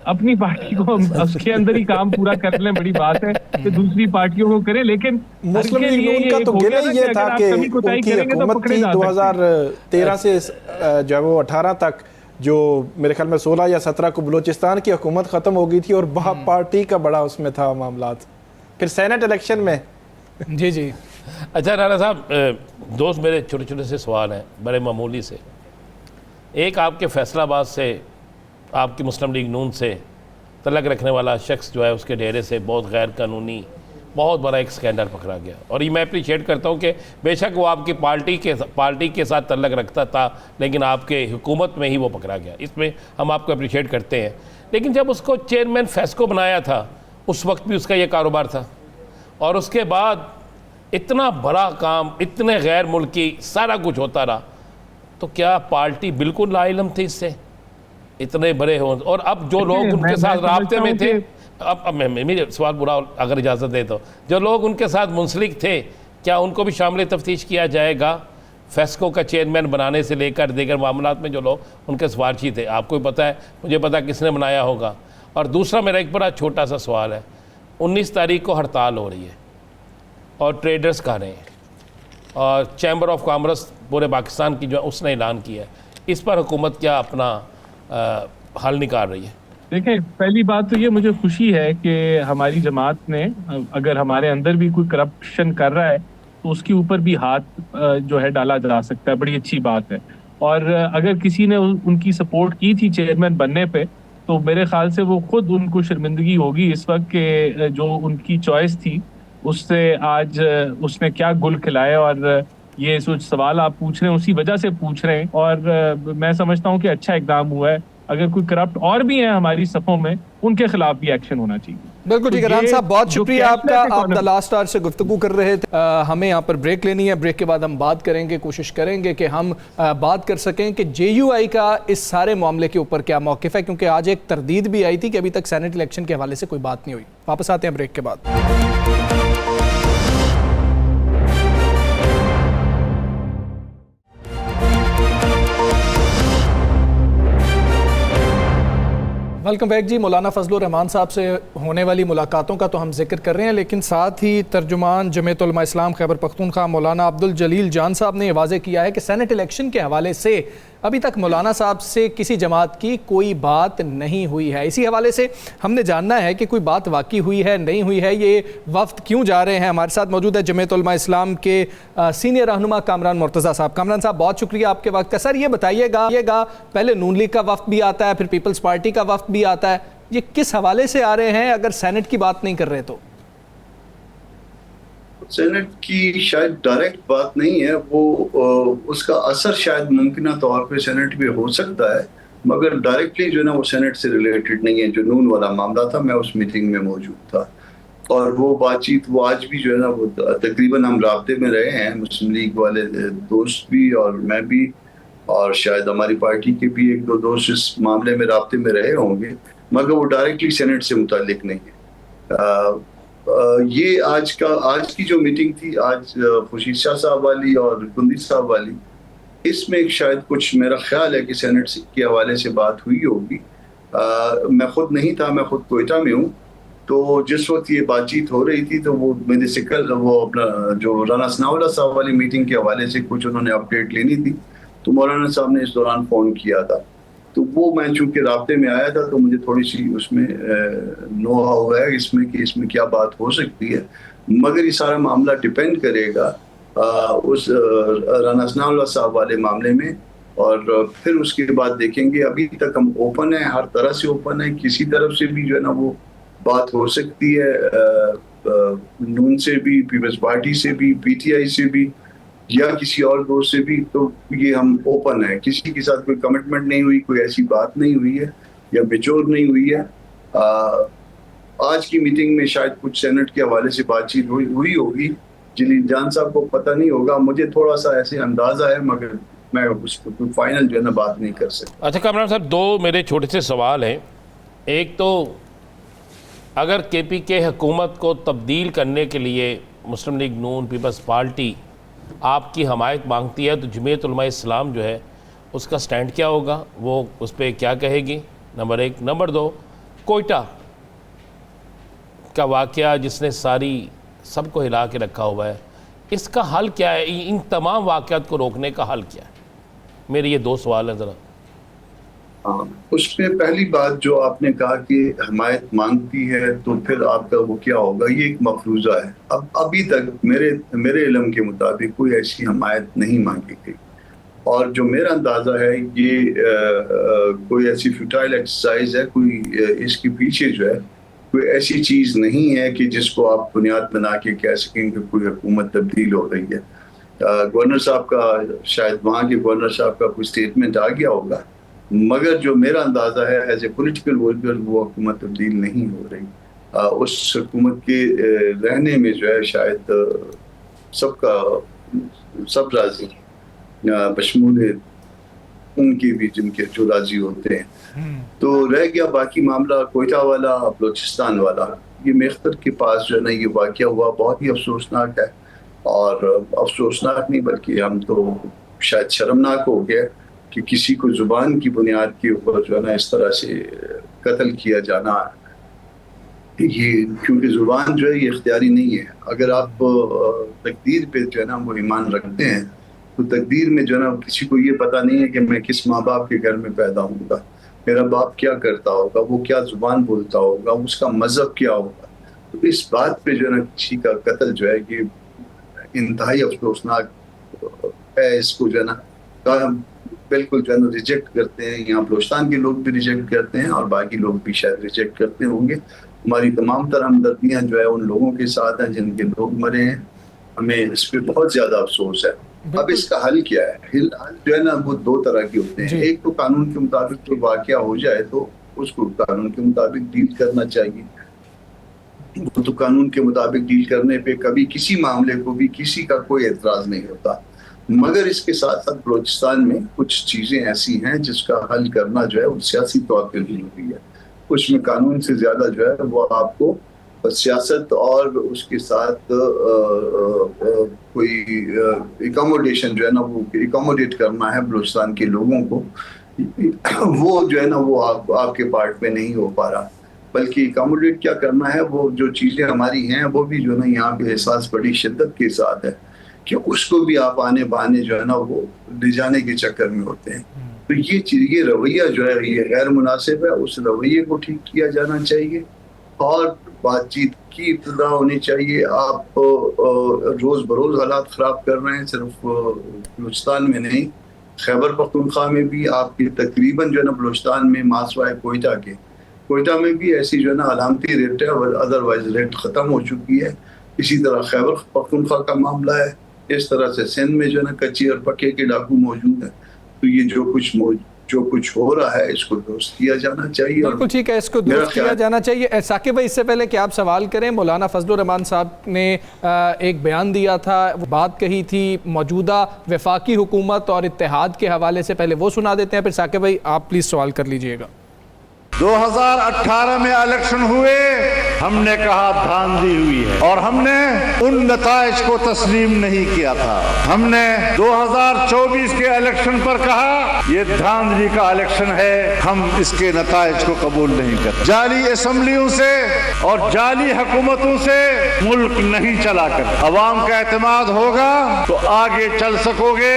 S4: अपनी पार्टी को उसके अंदर ही काम पूरा कर लें, बड़ी बात है कि दूसरी पार्टियों को करें। लेकिन
S3: मुस्लिम लीग नून का तो गिला ये था कि उनकी हुकूमत थी 2013 से जो वो 18 तक, जो मेरे ख्याल में 16 या 17 को बलूचिस्तान की हुकूमत ख़त्म हो गई थी और बाप पार्टी का बड़ा उसमें था मामलात। फिर सेनेट इलेक्शन में
S1: जी।
S2: अच्छा राना साहब, दोस्त मेरे छोटे छोटे से सवाल हैं, बड़े मामूली से। एक, आपके फैसलाबाद से, आपकी मुस्लिम लीग नून से तल्लक रखने वाला शख्स जो है उसके डेरे से बहुत गैर कानूनी बहुत बड़ा एक स्कैंडल पकड़ा गया, और ये मैं अप्रिशिएट करता हूँ कि बेशक वो आपकी पार्टी के साथ तल्लक रखता था, लेकिन आपके हुकूमत में ही वो पकड़ा गया, इसमें हम आपको अप्रिशिएट करते हैं। लेकिन जब उसको चेयरमैन फेस्को बनाया था, उस वक्त भी उसका ये कारोबार था, और उसके बाद इतना बड़ा काम, इतने गैर मुल्की सारा कुछ होता रहा, तो क्या पार्टी बिल्कुल लाइलम थी इससे, इतने बड़े हों? और अब जो लोग उनके साथ राब्ते में थे, अब मेरे सवाल बुरा अगर इजाज़त दे तो, जो लोग उनके साथ मुंसलिक थे, क्या उनको भी शामिल तफ्तीश किया जाएगा? फेस्को का चेयरमैन बनाने से लेकर दीगर मामलात में जो लोग उनके सिफारशी थे, आपको पता है, मुझे पता किसने बनाया होगा। और दूसरा मेरा एक बड़ा छोटा सा सवाल है, 19 तारीख को हड़ताल हो रही है और ट्रेडर्स का रहे हैं, और चैम्बर ऑफ कॉमर्स पूरे पाकिस्तान की जो उसने ऐलान किया है, इस पर हुकूमत क्या अपना हल निकाल रही है?
S4: देखिए, पहली बात तो ये मुझे खुशी है कि हमारी जमात ने, अगर हमारे अंदर भी कोई करप्शन कर रहा है तो उसके ऊपर भी हाथ जो है डाला जा सकता है, बड़ी अच्छी बात है। और अगर किसी ने उनकी सपोर्ट की थी चेयरमैन बनने पे, तो मेरे ख्याल से वो खुद उनको शर्मिंदगी होगी इस वक्त के जो उनकी चॉइस थी उससे आज उसने क्या गुल खिलाए। और ये सोच सवाल आप पूछ रहे हैं उसी वजह से पूछ रहे हैं, और मैं समझता हूँ कि अच्छा इकदाम हुआ है। अगर कोई करप्ट और भी है हमारी सफ़ों में, उनके खिलाफ भी एक्शन होना चाहिए।
S1: बिल्कुल ठीक है। राना साहब बहुत शुक्रिया आपका, आप द लास्ट आवर से गुफ्तगू कर रहे थे। हमें यहाँ पर ब्रेक लेनी है, ब्रेक के बाद हम बात करेंगे, कोशिश करेंगे कि हम बात कर सकें कि JUI का इस सारे मामले के ऊपर क्या मौक़िफ़ है, क्योंकि आज एक तरदीद भी आई थी कि अभी तक सेनेट इलेक्शन के हवाले से कोई बात नहीं हुई। वापस आते हैं ब्रेक के बाद। वेलकम बैक जी। मौलाना फजलुर रहमान साहब से होने वाली मुलाकातों का तो हम जिक्र कर रहे हैं, लेकिन साथ ही तर्जुमान जमीयत उलमा इस्लाम खैबर पख्तूनख्वा मौलाना अब्दुल जलील जान साहब ने वाज़ेह किया है कि सेनेट इलेक्शन के हवाले से अभी तक मौलाना साहब से किसी जमात की कोई बात नहीं हुई है। इसी हवाले से हमने जानना है कि कोई बात वाकई हुई है, नहीं हुई है, ये वफ्द क्यों जा रहे हैं। हमारे साथ मौजूद है जमीयत उलमा इस्लाम के सीनियर रहनुमा कामरान मुर्तज़ा साहब। कामरान साहब बहुत शुक्रिया आपके वक्त का। सर ये बताइएगा, पहले नून लीग का वफ्द भी आता है, फिर पीपल्स पार्टी का वफ्द भी आता है, ये किस हवाले से आ रहे हैं अगर सेनेट की बात नहीं कर रहे तो?
S5: सेनेट की शायद डायरेक्ट बात नहीं है, वो उसका असर शायद मुमकिन तौर पे सेनेट पे हो सकता है, मगर डायरेक्टली जो है ना वो सेनेट से रिलेटेड नहीं है। जो नून वाला मामला था, मैं उस मीटिंग में मौजूद था और वो बातचीत वो आज भी जो है ना वो तकरीबन हम राब्ते में रहे हैं, मुस्लिम लीग वाले दोस्त भी और मैं भी, और शायद हमारी पार्टी के भी एक दो दोस्त इस मामले में राब्ते में रहे होंगे, मगर वो डायरेक्टली सेनेट से मुताल्लिक नहीं है। ये आज की जो मीटिंग थी आज खुर्शीद शाह साहब वाली और गुंदी साहब वाली, इसमें शायद कुछ मेरा ख्याल है कि सेनेट के हवाले से बात हुई होगी। मैं खुद नहीं था, मैं खुद कोयटा में हूँ, तो जिस वक्त ये बातचीत हो रही थी तो वो मेरे से कल वो अपना जो राना सनाउल्लाह साहब वाली मीटिंग के हवाले से कुछ उन्होंने अपडेट लेनी थी, तो मौलाना साहब ने इस दौरान फ़ोन किया था, तो वो मैं चूंकि राब्ते में आया था तो मुझे थोड़ी सी उसमें नो हाउ है इसमें क्या बात हो सकती है, मगर ये सारा मामला डिपेंड करेगा उस राना सनाउल्लाह साहब वाले मामले में, और फिर उसके बाद देखेंगे। अभी तक हम ओपन है, हर तरह से ओपन है, किसी तरफ से भी जो है ना वो बात हो सकती है, नून से भी, पीपल्स पार्टी से भी, PTI से भी या किसी और दोस्त से भी, तो ये हम ओपन है। किसी के साथ कोई कमिटमेंट नहीं हुई, कोई ऐसी बात नहीं हुई है या बेचोर नहीं हुई है। आज की मीटिंग में शायद कुछ सेनेट के हवाले से बातचीत हुई होगी, जलील जान साहब को पता नहीं होगा, मुझे थोड़ा सा ऐसे अंदाजा है, मगर मैं उसको फाइनल जो है ना बात नहीं कर सकता।
S2: अच्छा कामरान साहब, दो मेरे छोटे से सवाल हैं। एक तो अगर KPK हुकूमत को तब्दील करने के लिए मुस्लिम लीग नून पीपल्स पार्टी आपकी हमायत मांगती है, तो जमीयत उलमा इस्लाम जो है उसका स्टैंड क्या होगा, वो उस पर क्या कहेगी? नंबर एक। नंबर दो, कोयटा का वाक़या जिसने सबको हिला के रखा हुआ है, इसका हल क्या है? इन तमाम वाक़यात को रोकने का हल क्या है? मेरे ये दो सवाल हैं ज़रा।
S5: उसमें पहली बात जो आपने कहा कि हमायत मांगती है, तो फिर आपका वो क्या होगा, ये एक मफरूज़ा है। अब अभी तक मेरे इल्म के मुताबिक कोई ऐसी हमायत नहीं मांगी गई, और जो मेरा अंदाज़ा है ये कोई ऐसी फ्यूटाइल एक्सरसाइज है, कोई इसके पीछे जो है कोई ऐसी चीज़ नहीं है कि जिसको आप बुनियाद बना के कह सकें कि कोई हुकूमत तब्दील हो रही है। गवर्नर साहब का, शायद वहाँ के गवर्नर साहब का कोई स्टेटमेंट आ गया होगा, मगर जो मेरा अंदाज़ा है एज ए पोलिटिकल वर्कर, वो हुकूमत तब्दील नहीं हो रही। उस हुकूमत के रहने में जो है शायद सब राजी, बशमूल उनके भी जिनके जो राजी होते हैं। तो रह गया बाकी मामला कोयटा वाला, बलोचिस्तान वाला। ये मेख्तर के पास जो है ना ये वाक़या हुआ, बहुत ही अफसोसनाक है, और अफसोसनाक नहीं बल्कि हम तो शायद शर्मनाक हो गया कि किसी को ज़ुबान की बुनियाद के ऊपर जो है ना इस तरह से कत्ल किया जाना, ये क्योंकि ज़ुबान जो है ये इख्तियारी नहीं है। अगर आप तकदीर पे जो है ना वो ईमान रखते हैं, तो तकदीर में जो है ना किसी को ये पता नहीं है कि मैं किस माँ बाप के घर में पैदा होऊंगा, मेरा बाप क्या करता होगा, वो क्या ज़ुबान बोलता होगा, उसका मज़हब क्या होगा। तो इस बात पे जो है ना किसी का कत्ल जो है ये इंतहाई अफसोसनाक है। इसको जो है ना बिल्कुल जो है ना रिजेक्ट करते हैं, यहाँ बलोचिस्तान के लोग भी रिजेक्ट करते हैं और बाकी लोग भी शायद रिजेक्ट करते होंगे। हमारी तमाम तरह हमदर्दियाँ जो है उन लोगों के साथ हैं जिनके लोग मरे हैं, हमें इस पर बहुत ज़्यादा अफसोस है। अब इसका हल क्या है? हल जो है ना वो दो तरह के होते हैं। एक तो कानून के मुताबिक जो वाक़या हो जाए तो उसको कानून के मुताबिक डील करना चाहिए, वो तो कानून के मुताबिक डील करने पे कभी किसी मामले को भी किसी का कोई एतराज़ नहीं होता। मगर इसके साथ साथ बलूचिस्तान में कुछ चीज़ें ऐसी हैं जिसका हल करना जो है वो सियासी तौर पर जरूरी है। उसमें कानून से ज़्यादा जो है वो आपको सियासत और उसके साथ कोई एकोमोडेशन जो है ना वो एकोमोडेट करना है बलूचिस्तान के लोगों को। वो जो है ना वो आपके पार्ट में नहीं हो पा रहा, बल्कि एकोमोडेट क्या करना है, वो जो चीज़ें हमारी हैं वो भी जो है ना यहाँ पे एहसास बड़ी शिद्दत के साथ है कि उसको भी आप आने बहाने जो है ना वो ले जाने के चक्कर में होते हैं। तो ये रवैया जो है ये गैर मुनासिब है। उस रवैये को ठीक किया जाना चाहिए और बातचीत की इब्तिदा होनी चाहिए। आप रोज़ बरोज़ हालात ख़राब कर रहे हैं, सिर्फ बलूचिस्तान में नहीं, खैबर पख्तूनख्वा में भी आपकी तकरीबन जो है ना बलूचिस्तान में मासवाए कोयटा में भी ऐसी जो है ना अलामती रेट है, अदरवाइज रेट ख़त्म हो चुकी है। इसी तरह खैबर पख्तूनख्वा का मामला है। इस तरह से सिंध में जो है ना कच्चे और पक्के के डाकू मौजूद हैं। तो ये जो कुछ हो रहा है इसको दुरुस्त किया जाना चाहिए।
S1: बिल्कुल ठीक है, इसको दुरुस्त किया जाना चाहिए। साकिब भाई, इससे पहले कि आप सवाल करें, मौलाना फजलुर रहमान साहब ने एक बयान दिया था, वो बात कही थी मौजूदा वफाकी हुकूमत और इत्तेहाद के हवाले से। पहले वो सुना देते हैं, फिर साकिब भाई आप प्लीज़ सवाल कर लीजिएगा।
S6: 2018 में इलेक्शन हुए, हमने कहा धांधली हुई है और हमने उन नताइज को तस्लीम नहीं किया था। हमने 2024 के इलेक्शन पर कहा ये धांधली का इलेक्शन है, हम इसके नताइज को कबूल नहीं करते। जाली असम्बलियों से और जाली हुकूमतों से मुल्क नहीं चला कर, अवाम का एतमाद होगा तो आगे चल सकोगे।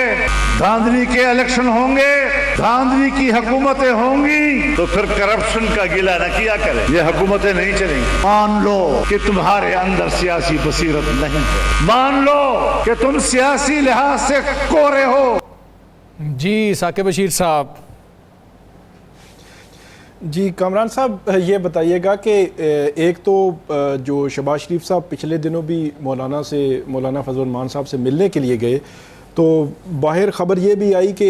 S6: धांधली के इलेक्शन होंगे, धांधली की हुकूमतें होंगी तो फिर करप्शन का गिला न किया करें, ये हुकूमतें नहीं चलेंगी। मान लो कि तुम्हारे अंदर सियासी बसीरत नहीं है, मान लो कि तुम सियासी लिहाज से कोरे हो।
S1: जी साकिब बशीर साहब।
S3: जी कामरान साहब, ये बताइएगा कि एक तो जो शहबाज शरीफ साहब पिछले दिनों भी मौलाना फजलुर रहमान साहब से मिलने के लिए गए, तो बाहर ख़बर ये भी आई कि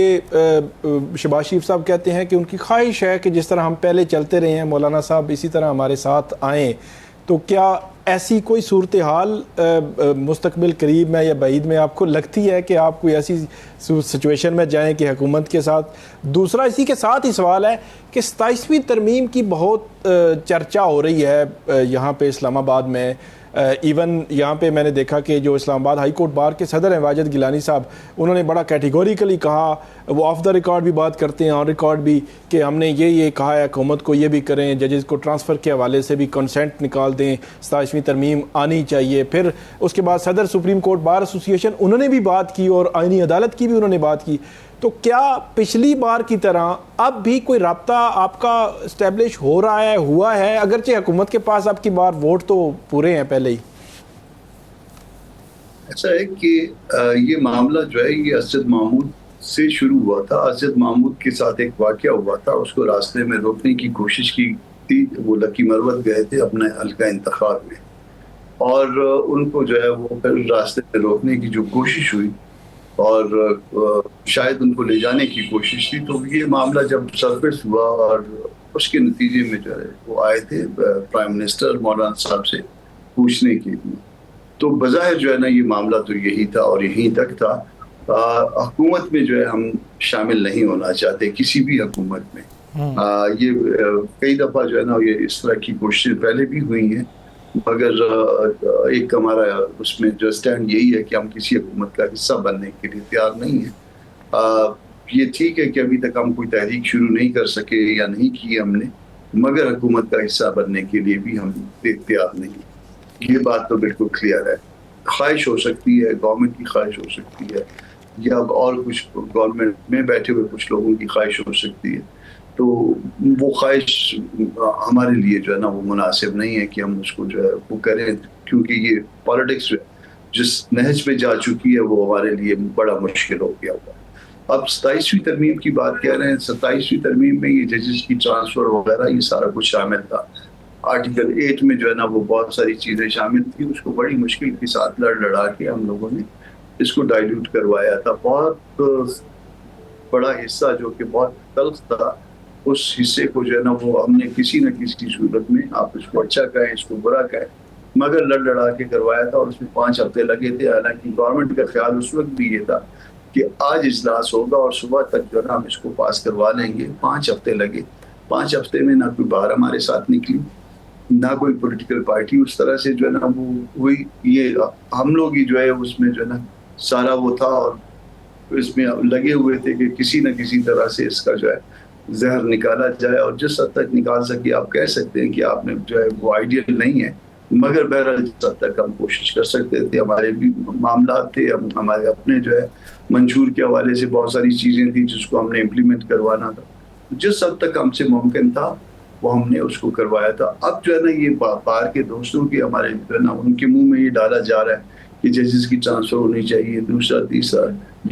S3: शहबाज शरीफ साहब कहते हैं कि उनकी ख्वाहिश है कि जिस तरह हम पहले चलते रहे हैं मौलाना साहब इसी तरह हमारे साथ आएँ। तो क्या ऐसी कोई सूरत हाल मुस्तकबिल करीब में या बईद में आपको लगती है कि आप कोई ऐसी सिचुएशन में जाएं कि हुकूमत के साथ? दूसरा इसी के साथ ही सवाल है कि 27वीं तरमीम की बहुत चर्चा हो रही है यहाँ पे इस्लामाबाद में। इवन यहाँ पे मैंने देखा कि जो इस्लामाबाद हाई कोर्ट बार के सदर हैं वाजिद गिलानी साहब, उन्होंने बड़ा कैटेगोरिकली कहा, वो ऑफ द रिकॉर्ड भी बात करते हैं, ऑन रिकॉर्ड भी, कि हमने ये कहा है हुकूमत को ये भी करें, जजेस को ट्रांसफ़र के हवाले से भी कंसेंट निकाल दें, 27वीं तरमीम आनी चाहिए। फिर उसके बाद सदर सुप्रीम कोर्ट बार एसोसिएशन उन्होंने भी बात की और आईनी अदालत की भी उन्होंने बात की। तो क्या पिछली बार की तरह अब भी कोई राब्ता आपका इस्टेब्लिश हो रहा है, हुआ है, अगरचे हुकूमत के पास अब की बार वोट तो पूरे हैं पहले ही?
S5: ऐसा है कि ये मामला जो है ये असद महमूद से शुरू हुआ था। असद महमूद के साथ एक वाक़या हुआ था, उसको रास्ते में रोकने की कोशिश की थी। वो लकी मरवत गए थे अपने हल्का इंतखाब में और उनको जो है वो फिर रास्ते में रोकने की जो कोशिश हुई और शायद उनको ले जाने की कोशिश थी। तो ये मामला जब सरफेस हुआ और उसके नतीजे में जो है वो आए थे प्राइम मिनिस्टर मौलाना साहब से पूछने के लिए, तो बज़ाहिर जो है ना ये मामला तो यही था और यहीं तक था। हुकूमत में जो है हम शामिल नहीं होना चाहते किसी भी हुकूमत में। ये कई दफ़ा जो है ना ये इस तरह की कोशिशें पहले भी हुई हैं, मगर एक हमारा उसमें जो स्टैंड यही है कि हम किसी हुकूमत का हिस्सा बनने के लिए तैयार नहीं है। ये ठीक है कि अभी तक हम कोई तहरीक शुरू नहीं कर सके या नहीं की हमने, मगर हुकूमत का हिस्सा बनने के लिए भी हम तैयार नहीं। ये बात तो बिल्कुल क्लियर है। ख्वाहिश हो सकती है, गवर्नमेंट की ख्वाहिश हो सकती है, या और कुछ गवर्नमेंट में बैठे हुए कुछ लोगों की ख्वाहिश हो सकती है, तो वो ख्वाहिश हमारे लिए जो है ना वो मुनासिब नहीं है कि हम उसको जो है वो करें, क्योंकि ये पॉलिटिक्स जिस नहज पे जा चुकी है वो हमारे लिए बड़ा मुश्किल हो गया हुआ है। अब 27वीं तरमीम की बात कह रहे हैं, 27वीं तरमीम में ये जजेस की ट्रांसफ़र वगैरह ये सारा कुछ शामिल था। आर्टिकल 8 में जो है ना वो बहुत सारी चीज़ें शामिल थी, उसको बड़ी मुश्किल के साथ लड़ा के हम लोगों ने इसको डाइल्यूट करवाया था। बहुत बड़ा हिस्सा जो कि बहुत तल्ख था, उस हिस्से को जो है ना वो हमने किसी न किसी सूरत में, आप इसको अच्छा कहें इसको बुरा कहें, मगर लड़ लड़ा के करवाया था और उसमें 5 हफ्ते लगे थे। हालांकि गवर्नमेंट का ख्याल उस वक्त भी ये था कि आज इजलास होगा और सुबह तक जो है ना हम इसको पास करवा लेंगे। 5 हफ्ते लगे। 5 हफ्ते में ना कोई बाहर हमारे साथ निकली, ना कोई पॉलिटिकल पार्टी उस तरह से जो है ना वो हुई। ये हम लोग ही जो है उसमें जो है ना सारा वो था और इसमें लगे हुए थे कि किसी न किसी तरह से इसका जो है जहर निकाला जाए, और जिस हद तक निकाल सके आप कह सकते हैं कि आपने जो है वो आइडियल नहीं है, मगर बहरहाल जिस हद तक हम कोशिश कर सकते थे। हमारे भी मामला थे, हमारे अपने जो है मंशूर के हवाले से बहुत सारी चीज़ें थी जिसको हमने इम्प्लीमेंट करवाना था। जिस हद तक हमसे मुमकिन था वो हमने उसको करवाया था। अब जो है ना ये बाहर के दोस्तों की हमारे जो है ना उनके मुंह में ये डाला जा रहा है कि जजेस की ट्रांसफर होनी चाहिए, दूसरा तीसरा,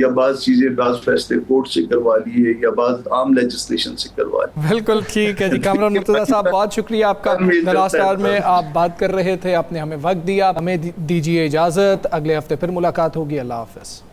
S5: या बाज़ चीज़ें बाज़ फैसले कोर्ट से करवा लिए या बाज़ आम लेजिस्लेशन से करवा लिए।
S1: बिल्कुल ठीक है जी। कामरान मुर्तज़ा साहब, बहुत शुक्रिया आपका। द लास्ट आवर में आप बात कर रहे थे, आपने हमें वक्त दिया। हमें दीजिए इजाज़त, अगले हफ्ते फिर मुलाकात होगी। अल्लाह हाफ़िज़।